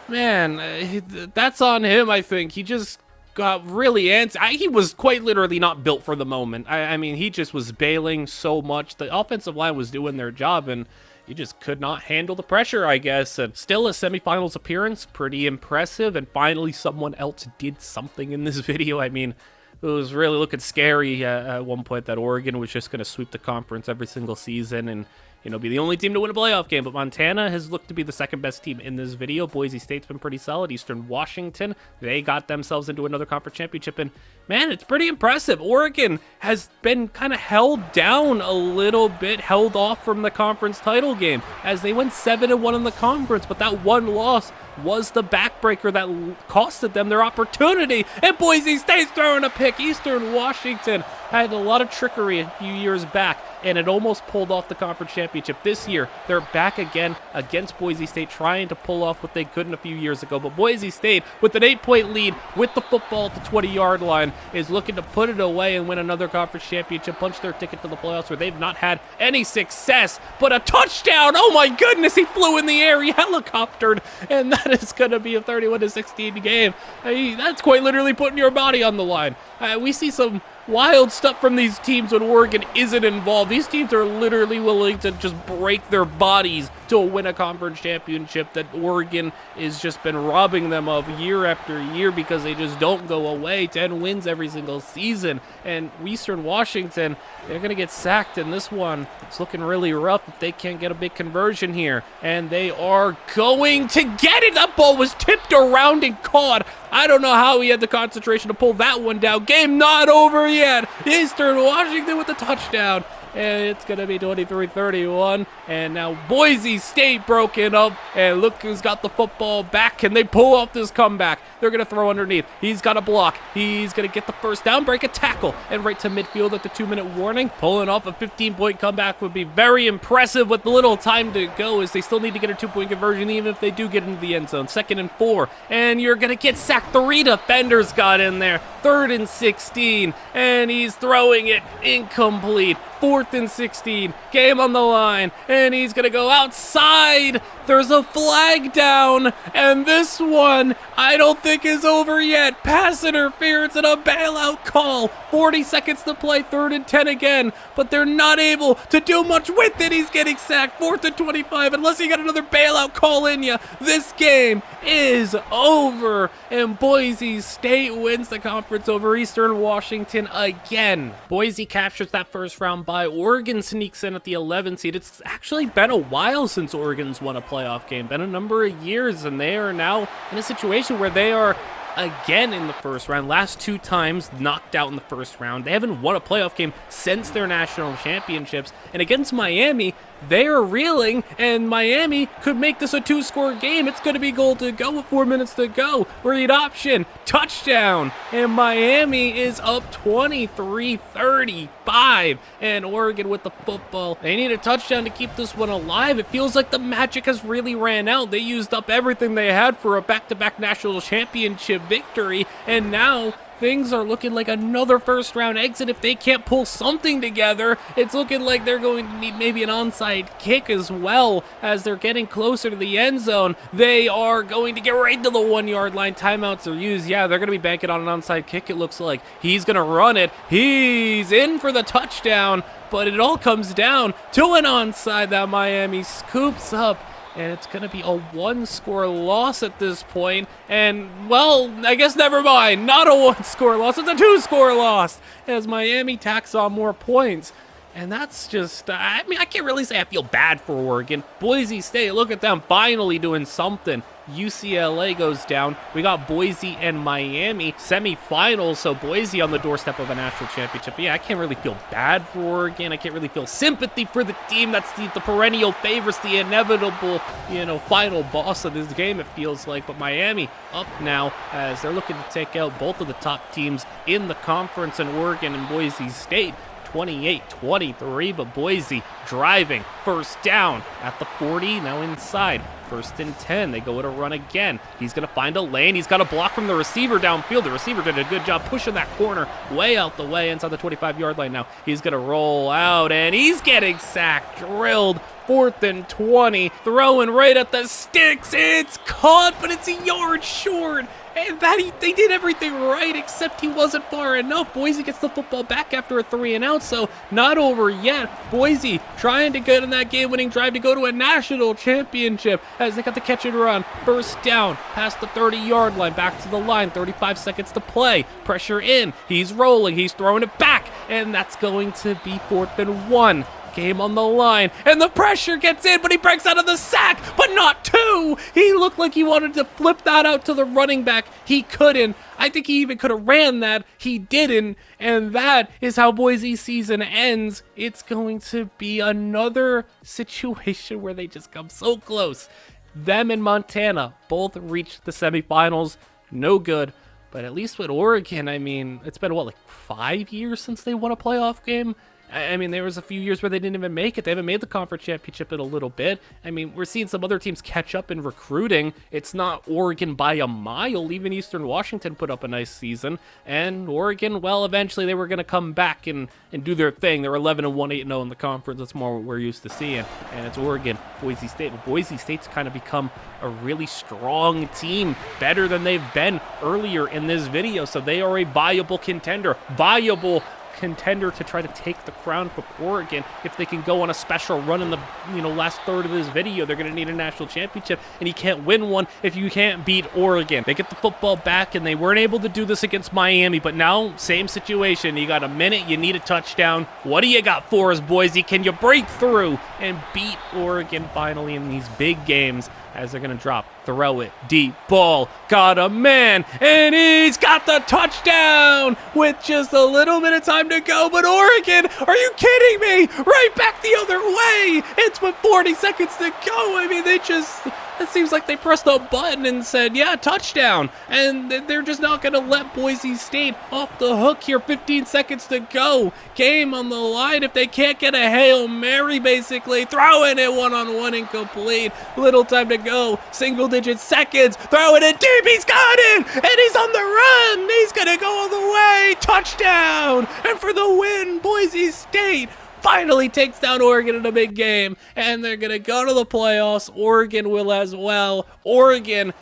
man, that's on him, I think. He just got really antsy. He was quite literally not built for the moment. I mean, he just was bailing so much. The offensive line was doing their job, and he just could not handle the pressure, I guess. And still a semifinals appearance, pretty impressive. And finally, someone else did something in this video. I mean, it was really looking scary at one point that Oregon was just going to sweep the conference every single season and, you know, be the only team to win a playoff game. But Montana has looked to be the second best team in this video. Boise State's been pretty solid. Eastern Washington, they got themselves into another conference championship. And man, it's pretty impressive. Oregon has been kind of held down a little bit, held off from the conference title game as they went 7-1 in the conference. But that one loss was the backbreaker that costed them their opportunity. And Boise State's throwing a pick. Eastern Washington had a lot of trickery a few years back. and it almost pulled off the conference championship. This year, they're back again against Boise State, trying to pull off what they couldn't a few years ago. But Boise State, with an 8-point lead, with the football at the 20-yard line, is looking to put it away and win another conference championship, punch their ticket to the playoffs, where they've not had any success. But a touchdown! Oh my goodness, he flew in the air, he helicoptered, and that is going to be a 31-16 game. That's quite literally putting your body on the line. We see some wild stuff from these teams when Oregon isn't involved. These teams are literally willing to just break their bodies to win a conference championship that Oregon has just been robbing them of year after year because they just don't go away. 10 wins every single season. And Eastern Washington, they're going to get sacked in this one. It's looking really rough if they can't get a big conversion here. And they are going to get it. That ball was tipped around and caught. I don't know how he had the concentration to pull that one down. Game not over yet. Eastern Washington with the touchdown. And it's going to be 23-31. And now Boise State broken up. And look who's got the football back. Can they pull off this comeback? They're going to throw underneath. He's got a block. He's going to get the first down, break a tackle, and right to midfield at the 2-minute warning. Pulling off a 15-point comeback would be very impressive with little time to go, as they still need to get a 2-point conversion even if they do get into the end zone. 2nd and 4. And you're going to get sacked. 3 defenders got in there. 3rd and 16. And he's throwing it incomplete. 4th and 16, game on the line, and he's going to go outside. There's a flag down, and this one I don't think is over yet. Pass interference and a bailout call. 40 seconds to play, 3rd and 10 again, but they're not able to do much with it. He's getting sacked. 4th and 25, unless you got another bailout call in you. This game is over, and Boise State wins the conference over Eastern Washington again. Boise captures that first round bye. Oregon sneaks in at the 11 seed. It's actually been a while since Oregon's won a playoff game. Been a number of years, and they are now in a situation where they are again in the first round. Last 2 times knocked out in the first round. They haven't won a playoff game since their national championships. And against Miami, they are reeling, and Miami could make this a 2-score game. It's going to be goal to go with 4 minutes to go. Read option, touchdown, and Miami is up 23-35, and Oregon with the football. They need a touchdown to keep this one alive. It feels like the magic has really ran out. They used up everything they had for a back-to-back national championship victory, and now things are looking like another first-round exit if they can't pull something together. It's looking like they're going to need maybe an onside kick as well as they're getting closer to the end zone. They are going to get right to the 1-yard line. Timeouts are used. Yeah, they're going to be banking on an onside kick, it looks like. He's going to run it. He's in for the touchdown, but it all comes down to an onside that Miami scoops up. And it's going to be a 1-score loss at this point. And, well, I guess never mind. Not a 1-score loss. It's a 2-score loss as Miami tacks on more points. And that's just, I mean, I can't really say I feel bad for Oregon. Boise State, look at them finally doing something. UCLA goes down. We got Boise and Miami semifinals, so Boise on the doorstep of a national championship. But yeah, I can't really feel bad for Oregon. I can't really feel sympathy for the team that's the perennial favorites, the inevitable, final boss of this game, it feels like. But Miami up now as they're looking to take out both of the top teams in the conference, in Oregon and Boise State. 28-23, but Boise driving. First down at the 40, now inside. 1st and 10, they go to run again. He's going to find a lane. He's got a block from the receiver downfield. The receiver did a good job pushing that corner way out the way inside the 25-yard line now. He's going to roll out, and he's getting sacked, drilled. 4th and 20, throwing right at the sticks. It's caught, but it's a yard short. And they did everything right, except he wasn't far enough. Boise gets the football back after a 3-and-out, so not over yet. Boise trying to get in that game-winning drive to go to a national championship as they got the catch and run. First down, past the 30-yard line, back to the line, 35 seconds to play. Pressure in, he's rolling, he's throwing it back, and that's going to be 4th and 1. Game on the line, and the pressure gets in, but he breaks out of the sack, but not 2. He looked like he wanted to flip that out to the running back. He couldn't. I think he even could have ran that. He didn't, and that is how Boise's season ends. It's going to be another situation where they just come so close. Them and Montana both reached the semifinals. No good. But at least with Oregon, I mean, it's been, 5 years since they won a playoff game? I mean, there was a few years where they didn't even make it. They haven't made the conference championship in a little bit. I mean, we're seeing some other teams catch up in recruiting. It's not Oregon by a mile. Even Eastern Washington put up a nice season. And Oregon, well, eventually they were going to come back and do their thing. They're 11-1, 8-0 in the conference. That's more what we're used to seeing. And it's Oregon, Boise State. But Boise State's kind of become a really strong team, better than they've been earlier in this video. So they are a viable contender to try to take the crown for Oregon. If they can go on a special run in the last third of this video, they're going to need a national championship, and you can't win one if you can't beat Oregon. They get the football back, and they weren't able to do this against Miami, but now same situation. You got a minute, you need a touchdown. What do you got for us, Boise? Can you break through and beat Oregon finally in these big games? As they're going to drop, throw it, deep ball, got a man, and he's got the touchdown with just a little bit of time to go. But Oregon, are you kidding me? Right back the other way. It's with 40 seconds to go. I mean, it seems like they pressed a button and said, yeah, touchdown. And they're just not going to let Boise State off the hook here. 15 seconds to go. Game on the line. If they can't get a Hail Mary, basically, throwing it one-on-one incomplete. Little time to go. Single-digit seconds. Throw it in deep. He's got it. And he's on the run. He's going to go all the way. Touchdown. And for the win, Boise State finally takes down Oregon in a big game, and they're going to go to the playoffs. Oregon will as well. Oregon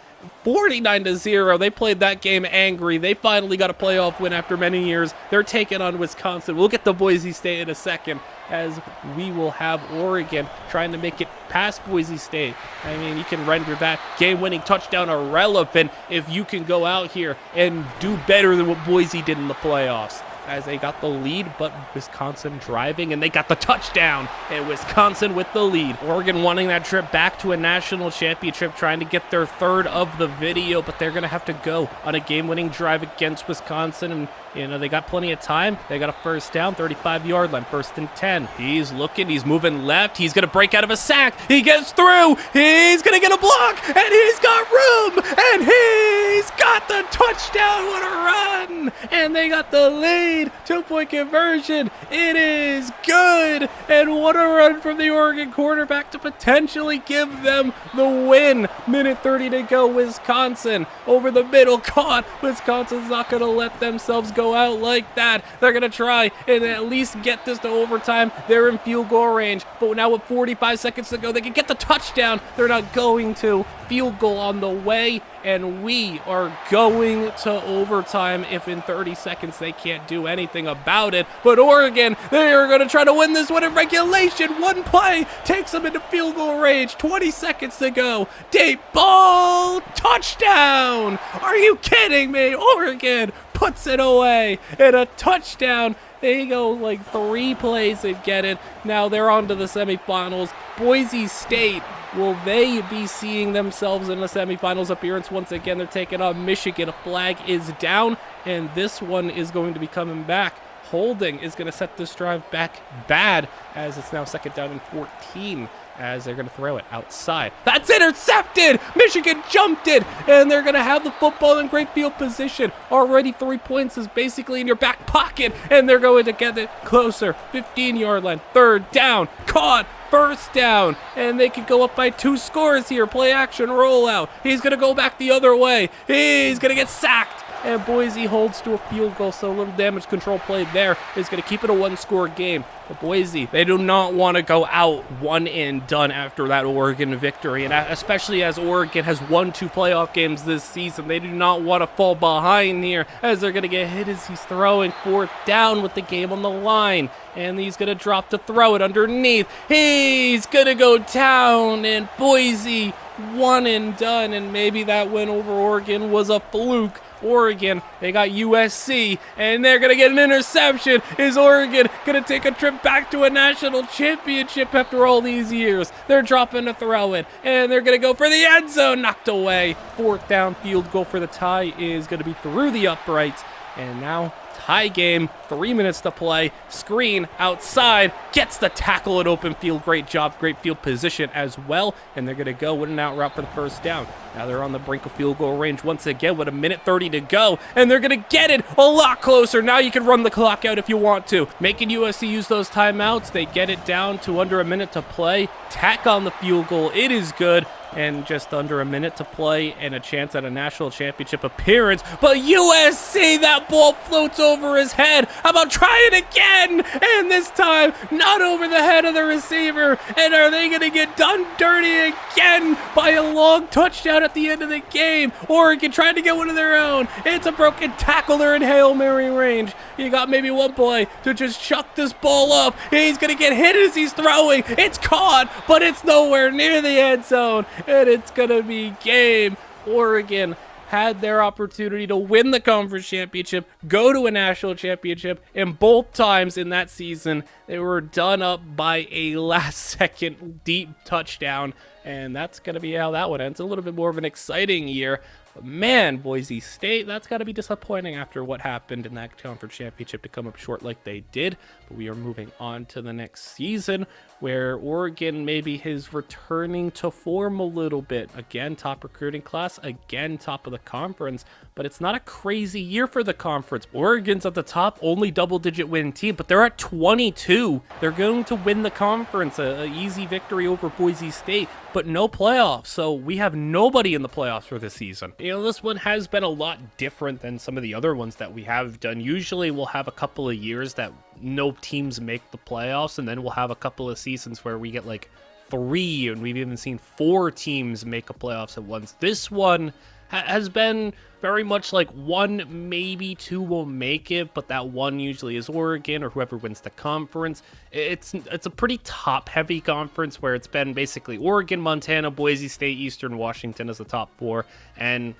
49-0. They played that game angry. They finally got a playoff win after many years. They're taking on Wisconsin. We'll get to Boise State in a second, as we will have Oregon trying to make it past Boise State. I mean, you can render that game-winning touchdown irrelevant if you can go out here and do better than what Boise did in the playoffs, as they got the lead, but Wisconsin driving, and they got the touchdown, and Wisconsin with the lead. Oregon wanting that trip back to a national championship, trying to get their third of the video, but they're going to have to go on a game-winning drive against Wisconsin, and they got plenty of time. They got a first down, 35-yard line, 1st and 10. He's looking, he's moving left, he's going to break out of a sack, he gets through, he's going to get a block, and he's got room, and he's got the touchdown. What a run, and they got the lead. 2-point conversion. It is good. And what a run from the Oregon quarterback to potentially give them the win. Minute 30 to go. Wisconsin over the middle, caught. Wisconsin's not going to let themselves go out like that. They're going to try and at least get this to overtime. They're in field goal range, but now with 45 seconds to go, they can get the touchdown. They're not going to. Field goal on the way, and we are going to overtime if in 30 seconds they can't do anything about it. But Oregon, they are going to try to win this one in regulation. One play takes them into field goal range. 20 seconds to go. Deep ball, touchdown. Are you kidding me? Oregon puts it away, and a touchdown. They go like 3 plays and get it. Now they're on to the semifinals. Boise State, will they be seeing themselves in a semifinals appearance once again? They're taking on Michigan. A flag is down, and this one is going to be coming back. Holding is going to set this drive back bad, as it's now 2nd down and 14. As they're going to throw it outside. That's intercepted! Michigan jumped it! And they're going to have the football in great field position. Already 3 points is basically in your back pocket. And they're going to get it closer. 15-yard line. 3rd down. Caught. 1st down. And they could go up by 2 scores here. Play action rollout. He's going to go back the other way. He's going to get sacked. And Boise holds to a field goal, so a little damage control play there is going to keep it a 1-score game. But Boise, they do not want to go out one and done after that Oregon victory, and especially as Oregon has won 2 playoff games this season. They do not want to fall behind here, as they're going to get hit as he's throwing 4th down with the game on the line. And he's going to drop to throw it underneath. He's going to go down, and Boise, one and done, and maybe that win over Oregon was a fluke. Oregon, they got USC, and they're going to get an interception. Is Oregon going to take a trip back to a national championship after all these years? They're dropping to throw it, and they're going to go for the end zone. Knocked away. 4th down, field goal for the tie is going to be through the uprights. And now Tie game, 3 minutes to play. Screen outside, gets the tackle at open field. Great job, great field position as well. And they're going to go with an out route for the first down. Now they're on the brink of field goal range once again with 1:30 to go. And they're going to get it a lot closer. Now you can run the clock out if you want to. Making USC use those timeouts. They get it down to under a minute to play. Tack on the field goal. It is good. And just under a minute to play and a chance at a national championship appearance. But USC, that ball floats over his head. How about trying again? And this time, not over the head of the receiver. And are they going to get done dirty again by a long touchdown at the end of the game? Oregon trying to get one of their own. It's a broken tackle. They're in Hail Mary range. You got maybe one play to just chuck this ball up. He's going to get hit as he's throwing. It's caught, but it's nowhere near the end zone. And it's going to be game. Oregon had their opportunity to win the conference championship, go to a national championship, and both times in that season, they were done up by a last-second deep touchdown. And that's going to be how that one ends. A little bit more of an exciting year. But man, Boise State, that's got to be disappointing after what happened in that conference championship to come up short like they did. But we are moving on to the next season where Oregon maybe is returning to form a little bit. Again, top recruiting class, again, top of the conference. But it's not a crazy year for the conference. Oregon's at the top, only double-digit win team, but they're at 22. They're going to win the conference, an easy victory over Boise State, but no playoffs. So we have nobody in the playoffs for this season. You know, this one has been a lot different than some of the other ones that we have done. Usually we'll have a couple of years that no teams make the playoffs, and then we'll have a couple of seasons where we get like 3, and we've even seen 4 teams make a playoffs at once. This one has been very much like 1, maybe 2 will make it, but that 1 usually is Oregon or whoever wins the conference. It's a pretty top-heavy conference where it's been basically Oregon, Montana, Boise State, Eastern Washington as the top 4, and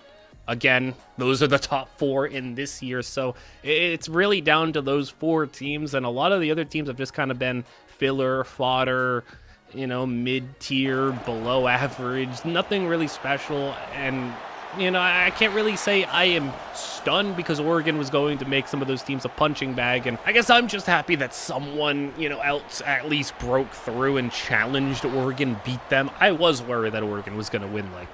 again, those are the top 4 in this year, so it's really down to those 4 teams, and a lot of the other teams have just kind of been filler, fodder, you know, mid-tier, below average, nothing really special. And you know, I can't really say I am stunned because Oregon was going to make some of those teams a punching bag, and I guess I'm just happy that someone, you know, else at least broke through and challenged Oregon, beat them. I was worried that Oregon was going to win like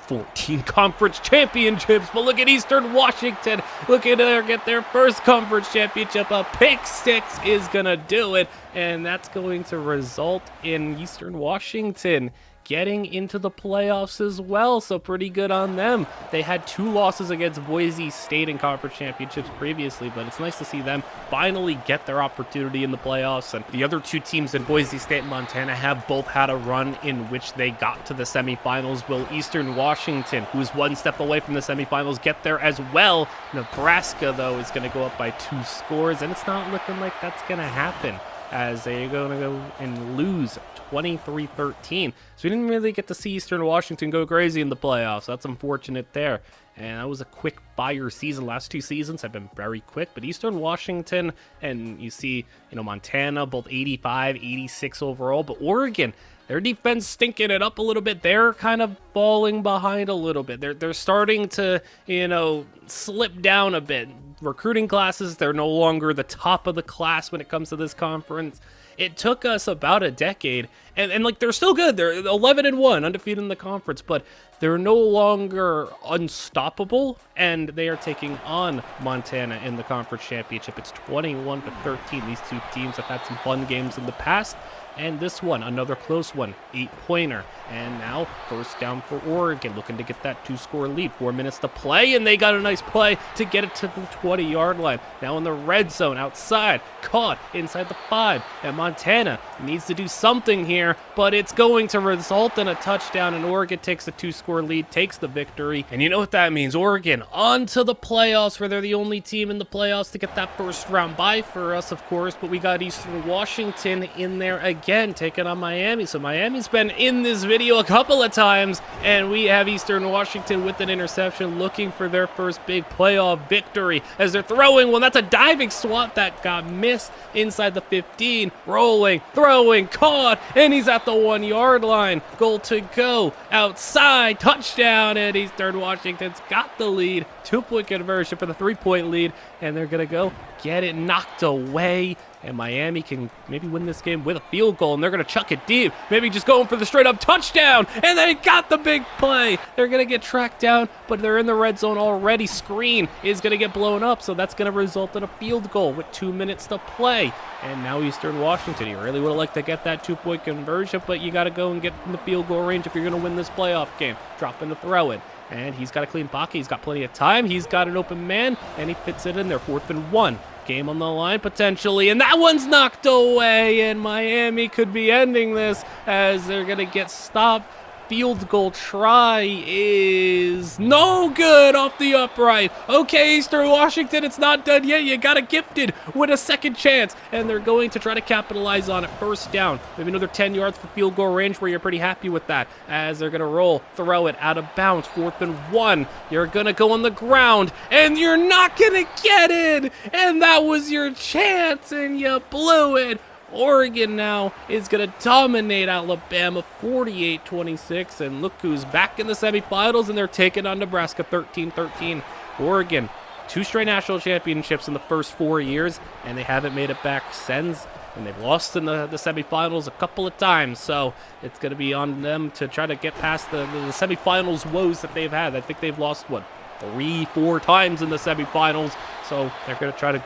14 conference championships, but look at Eastern Washington. Look at them get their first conference championship. A pick 6 is going to do it, and that's going to result in Eastern Washington getting into the playoffs as well, so pretty good on them. They had 2 losses against Boise State in conference championships previously, but it's nice to see them finally get their opportunity in the playoffs. And the other 2 teams in Boise State and Montana have both had a run in which they got to the semifinals. Will Eastern Washington, who's 1 step away from the semifinals, get there as well? Nebraska, though, is going to go up by 2 scores, and it's not looking like that's going to happen, as they're going to go and lose 23-13. So we didn't really get to see Eastern Washington go crazy in the playoffs. That's unfortunate there. And that was a quick fire season. Last 2 seasons have been very quick, but Eastern Washington, and you see, you know, Montana, both 85, 86 overall, but Oregon, their defense stinking it up a little bit. They're kind of falling behind a little bit. They're starting to, you know, slip down a bit. Recruiting classes, they're no longer the top of the class when it comes to this conference. It took us about a decade, and like, they're still good. They're 11-1, undefeated in the conference, but they're no longer unstoppable, and they are taking on Montana in the conference championship. It's 21-13. These 2 teams have had some fun games in the past, and this one, another close one, 8-pointer. And now, first down for Oregon, looking to get that 2-score lead. 4 minutes to play, and they got a nice play to get it to the 20-yard line. Now in the red zone, outside, caught inside the 5. And Montana needs to do something here, but it's going to result in a touchdown, and Oregon takes the 2-score lead, takes the victory. And you know what that means. Oregon on to the playoffs, where they're the only team in the playoffs to get that first round bye for us, of course, but we got Eastern Washington in there again. again, taking on Miami. So Miami's been in this video a couple of times, and we have Eastern Washington with an interception looking for their first big playoff victory as they're throwing one. That's a diving swat that got missed inside the 15. Rolling, throwing, caught, and he's at the 1-yard line. Goal to go, outside, touchdown, and Eastern Washington's got the lead. 2-point conversion for the 3-point lead, and they're going to go get it knocked away. And Miami can maybe win this game with a field goal, and they're going to chuck it deep. Maybe just going for the straight-up touchdown, and they got the big play. They're going to get tracked down, but they're in the red zone already. Screen is going to get blown up, so that's going to result in a field goal with 2 minutes to play. And now Eastern Washington, you really would have liked to get that 2-point conversion, but you got to go and get in the field goal range if you're going to win this playoff game. Dropping to throw it. And he's got a clean pocket. He's got plenty of time. He's got an open man, and he fits it in there. 4th and 1. Game on the line potentially, and that one's knocked away, and Miami could be ending this as they're going to get stopped. Field goal try is no good off the upright. Okay, Eastern Washington, it's not done yet. You got it gifted with a second chance, and they're going to try to capitalize on it. First down, maybe another 10 yards for field goal range where you're pretty happy with that as they're going to roll, throw it out of bounds. 4th and 1. You're going to go on the ground, and you're not going to get it, and that was your chance, and you blew it. Oregon now is going to dominate Alabama 48-26, and look who's back in the semifinals, and they're taking on Nebraska 13-13. Oregon, 2 straight national championships in the first 4 years, and they haven't made it back since, and they've lost in the semifinals a couple of times, so it's going to be on them to try to get past the semifinals woes that they've had. I think they've lost, 3-4 times in the semifinals, so they're going to try to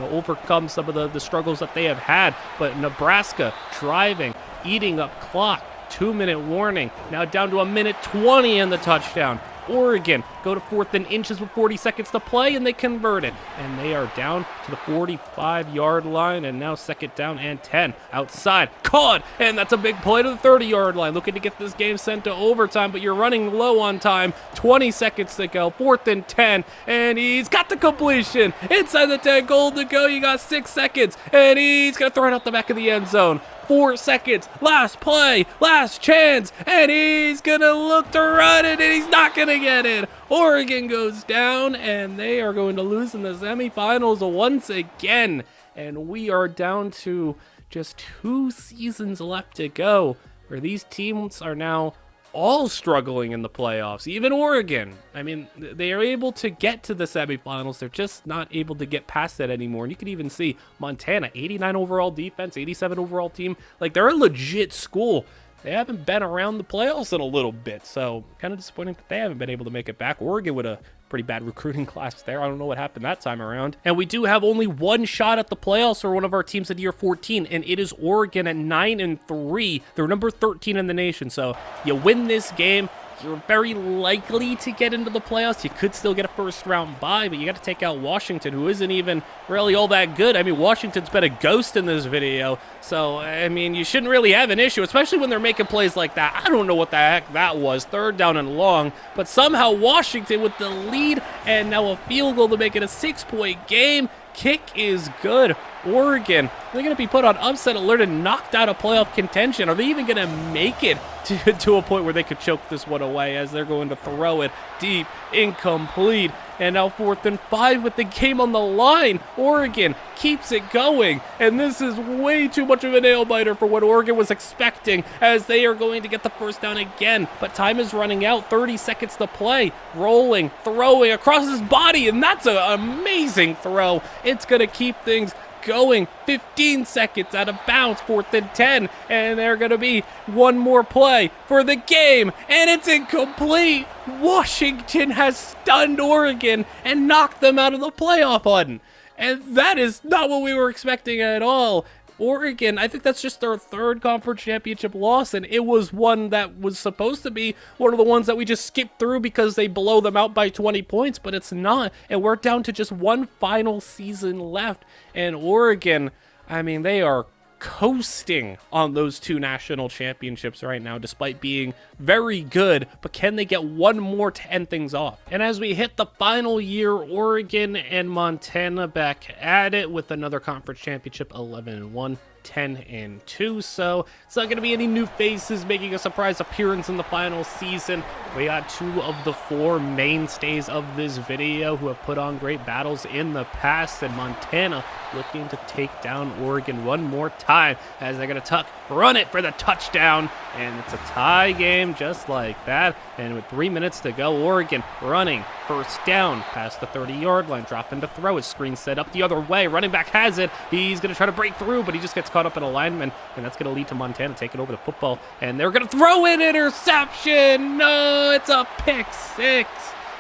overcome some of the struggles that they have had. But Nebraska driving, eating up clock, 2-minute warning, now down to 1:20 in the touchdown. Oregon go to 4th and inches with 40 seconds to play, and they convert it. And they are down to the 45-yard line, and now 2nd down and 10. Outside, caught, and that's a big play to the 30-yard line. Looking to get this game sent to overtime, but you're running low on time. 20 seconds to go, 4th and 10, and he's got the completion. Inside the 10, goal to go. You got 6 seconds, and he's going to throw it out the back of the end zone. 4 seconds, last play, last chance, and he's gonna look to run it, and he's not gonna get it. Oregon goes down, and they are going to lose in the semifinals once again. And we are down to just 2 seasons left to go, where these teams are now all struggling in the playoffs. Even Oregon, I mean, they are able to get to the semifinals. They're just not able to get past that anymore. And you can even see Montana, 89 overall defense, 87 overall team. Like, they're a legit school. They haven't been around the playoffs in a little bit, so kind of disappointing that they haven't been able to make it back. Oregon with a pretty bad recruiting class there. I don't know what happened that time around. And we do have only one shot at the playoffs for one of our teams in year 14, and it is Oregon at 9-3. They're number 13 in the nation, so you win this game, you're very likely to get into the playoffs. You could still get a first-round bye, but you got to take out Washington, who isn't even really all that good. I mean, Washington's been a ghost in this video, so, I mean, you shouldn't really have an issue, especially when they're making plays like that. I don't know what the heck that was, 3rd down and long, but somehow Washington with the lead, and now a field goal to make it a 6-point game. Kick is good. Oregon, they're going to be put on upset alert and knocked out of playoff contention. Are they even going to make it to a point where they could choke this one away as they're going to throw it deep, incomplete, and now 4th and 5 with the game on the line. Oregon keeps it going, and this is way too much of a nail-biter for what Oregon was expecting as they are going to get the first down again, but time is running out. 30 seconds to play. Rolling, throwing across his body, and that's an amazing throw. It's going to keep things going. 15 seconds out of bounds. 4th and 10, and they're going to be one more play for the game, and it's incomplete. Washington has stunned Oregon and knocked them out of the playoff hunt, and that is not what we were expecting at all. Oregon, I think that's just their 3rd conference championship loss, and it was one that was supposed to be one of the ones that we just skipped through because they blow them out by 20 points, but it's not, and we're down to just one final season left, and Oregon, I mean, they are coasting on those 2 national championships right now, despite being very good, but can they get one more to end things off? And as we hit the final year, Oregon and Montana back at it with another conference championship, 11-1. 10-2, so it's not going to be any new faces making a surprise appearance in the final season. We got 2 of the 4 mainstays of this video who have put on great battles in the past, and Montana looking to take down Oregon one more time as they're going to run it for the touchdown, and it's a tie game just like that. And with 3 minutes to go, Oregon running first down past the 30-yard line, dropping to throw. His screen set up the other way. Running back has it. He's going to try to break through, but he just gets caught up in a lineman, and that's going to lead to Montana taking over the football. And they're going to throw an interception. No, it's a pick 6.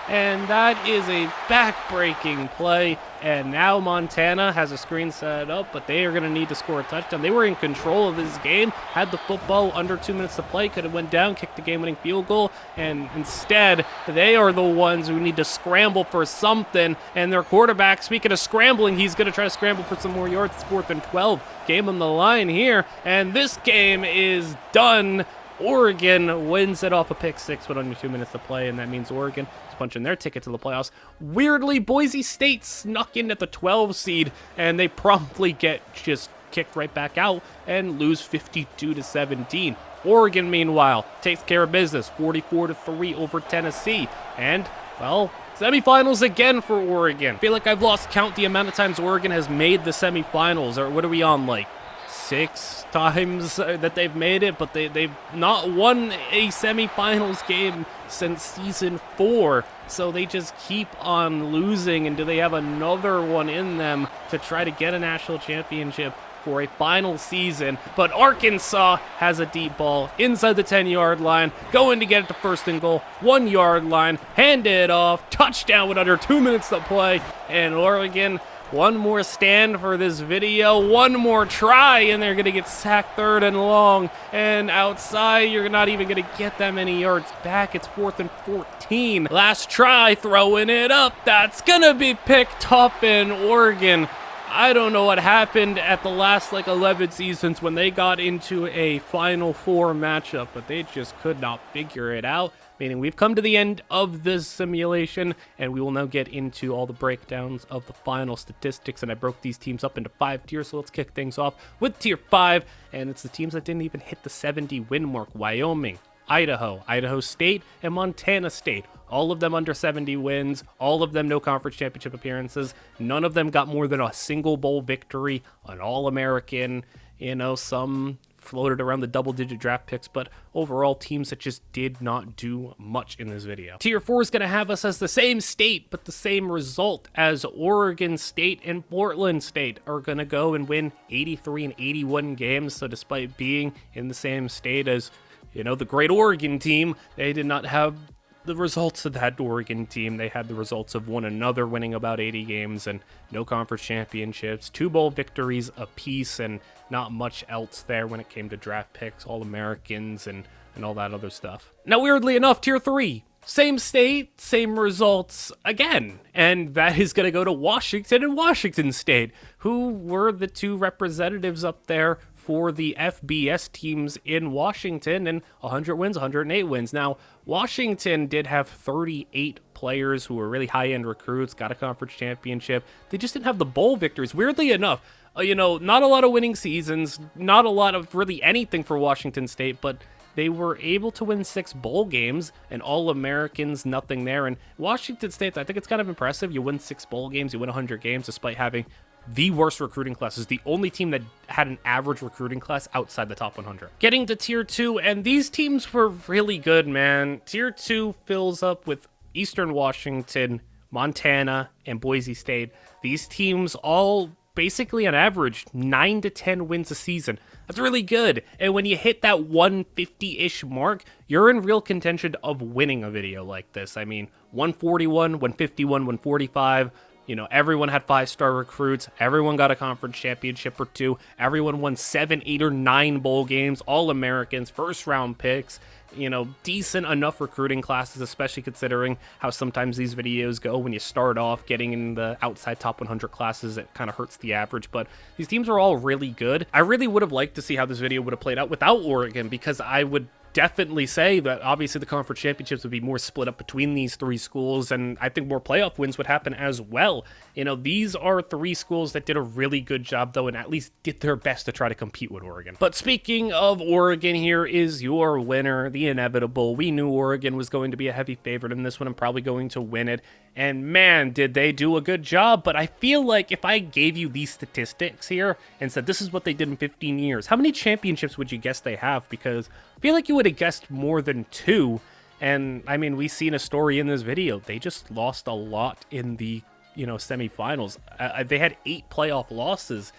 And that is a back-breaking play. And now Montana has a screen set up, but they are going to need to score a touchdown. They were in control of this game, had the football under 2 minutes to play, could have went down, kicked the game-winning field goal, and instead, they are the ones who need to scramble for something. And their quarterback, speaking of scrambling, he's going to try to scramble for some more yards. It's 4th and 12. Game on the line here, and this game is done. Oregon wins it off a pick 6 with under 2 minutes to play, and that means Oregon is punching their ticket to the playoffs. Weirdly, Boise State snuck in at the 12 seed, and they promptly get just kicked right back out and lose 52-17. Oregon, meanwhile, takes care of business, 44-3 over Tennessee, and, well, semifinals again for Oregon. I feel like I've lost count the amount of times Oregon has made the semifinals, or what are we on, like 6 times that they've made it, but they've not won a semifinals game since season 4, so they just keep on losing. And do they have another one in them to try to get a national championship for a final season? But Arkansas has a deep ball inside the 10-yard line, going to get it to 1st and goal, 1-yard line, hand it off, touchdown with under 2 minutes to play, and Oregon, one more stand for this video, one more try, and they're going to get sacked 3rd and long. And outside, you're not even going to get that many yards back. It's 4th and 14. Last try, throwing it up. That's going to be picked up in Oregon. I don't know what happened at the last 11 seasons when they got into a Final Four matchup, but they just could not figure it out. Meaning we've come to the end of this simulation, and we will now get into all the breakdowns of the final statistics. And I broke these teams up into 5 tiers, so let's kick things off with tier 5, and it's the teams that didn't even hit the 70 win mark. Wyoming, Idaho, Idaho State, and Montana State. All of them under 70 wins, all of them no conference championship appearances. None of them got more than a single bowl victory, an All-American, some floated around the double-digit draft picks, but overall teams that just did not do much in this video. Tier 4 is going to have us as the same state, but the same result, as Oregon State and Portland State are going to go and win 83 and 81 games. So despite being in the same state as, the great Oregon team, they did not have the results of that Oregon team. They had the results of one another, winning about 80 games and no conference championships, 2 bowl victories apiece, and not much else there when it came to draft picks, All-Americans, and all that other stuff. Now, weirdly enough, tier 3, same state, same results again, and that is going to go to Washington and Washington State, who were the 2 representatives up there for the FBS teams in Washington, and 100 wins, 108 wins. Now, Washington did have 38 players who were really high-end recruits, got a conference championship. They just didn't have the bowl victories. Weirdly enough, not a lot of winning seasons, not a lot of really anything for Washington State, but they were able to win 6 bowl games, and All-Americans, nothing there. And Washington State, I think it's kind of impressive. You win 6 bowl games, you win 100 games, despite having the worst recruiting class. Is the only team that had an average recruiting class outside the top 100. Getting to tier 2, and these teams were really good, man. Tier 2 fills up with Eastern Washington, Montana, and Boise State. These teams all basically on average 9 to 10 wins a season. That's really good. And when you hit that 150-ish mark, you're in real contention of winning a video like this. I mean, 141, 151, 145. Everyone had 5-star recruits. Everyone got a conference championship or 2. Everyone won 7, 8, or 9 bowl games. All-Americans, first-round picks. Decent enough recruiting classes, especially considering how sometimes these videos go when you start off getting in the outside top 100 classes. It kind of hurts the average, but these teams are all really good. I really would have liked to see how this video would have played out without Oregon, because I would definitely say that obviously the conference championships would be more split up between these three schools, and I think more playoff wins would happen as well. You know, these are three schools that did a really good job, though, and at least did their best to try to compete with Oregon. But speaking of Oregon, here is your winner, the inevitable. We knew Oregon was going to be a heavy favorite in this one and probably going to win it. And man, did they do a good job. But I feel like if I gave you these statistics here and said this is what they did in 15 years, how many championships would you guess they have? Because I feel like you would have guessed more than 2. And I mean, we've seen a story in this video. They just lost a lot in the, semifinals. They had 8 playoff losses.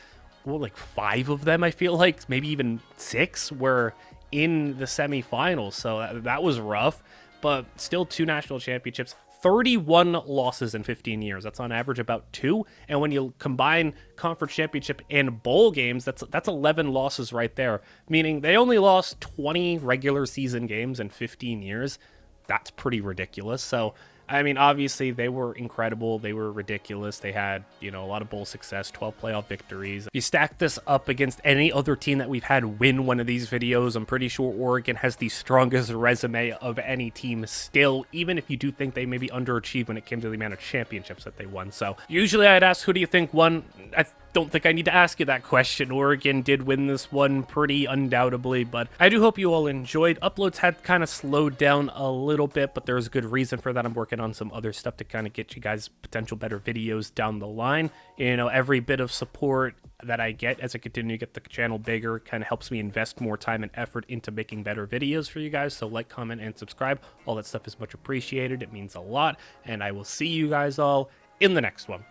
Well, like 5 of them, I feel like, maybe even 6 were in the semifinals. So that was rough, but still 2 national championships. 31 losses in 15 years. That's on average about 2. And when you combine conference championship and bowl games, that's 11 losses right there. Meaning they only lost 20 regular season games in 15 years. That's pretty ridiculous. So, I mean, obviously they were incredible. They were ridiculous. They had, a lot of bowl success, 12 playoff victories. If you stack this up against any other team that we've had win one of these videos, I'm pretty sure Oregon has the strongest resume of any team still, even if you do think they maybe underachieved when it came to the amount of championships that they won. So usually I'd ask, who do you think won? I don't think I need to ask you that question. Oregon did win this one pretty undoubtedly, but I do hope you all enjoyed. Uploads had kind of slowed down a little bit, but there's a good reason for that. I'm working on some other stuff to kind of get you guys potential better videos down the line. Every bit of support that I get as I continue to get the channel bigger kind of helps me invest more time and effort into making better videos for you guys. So like, comment, and subscribe. All that stuff is much appreciated. It means a lot, and I will see you guys all in the next one.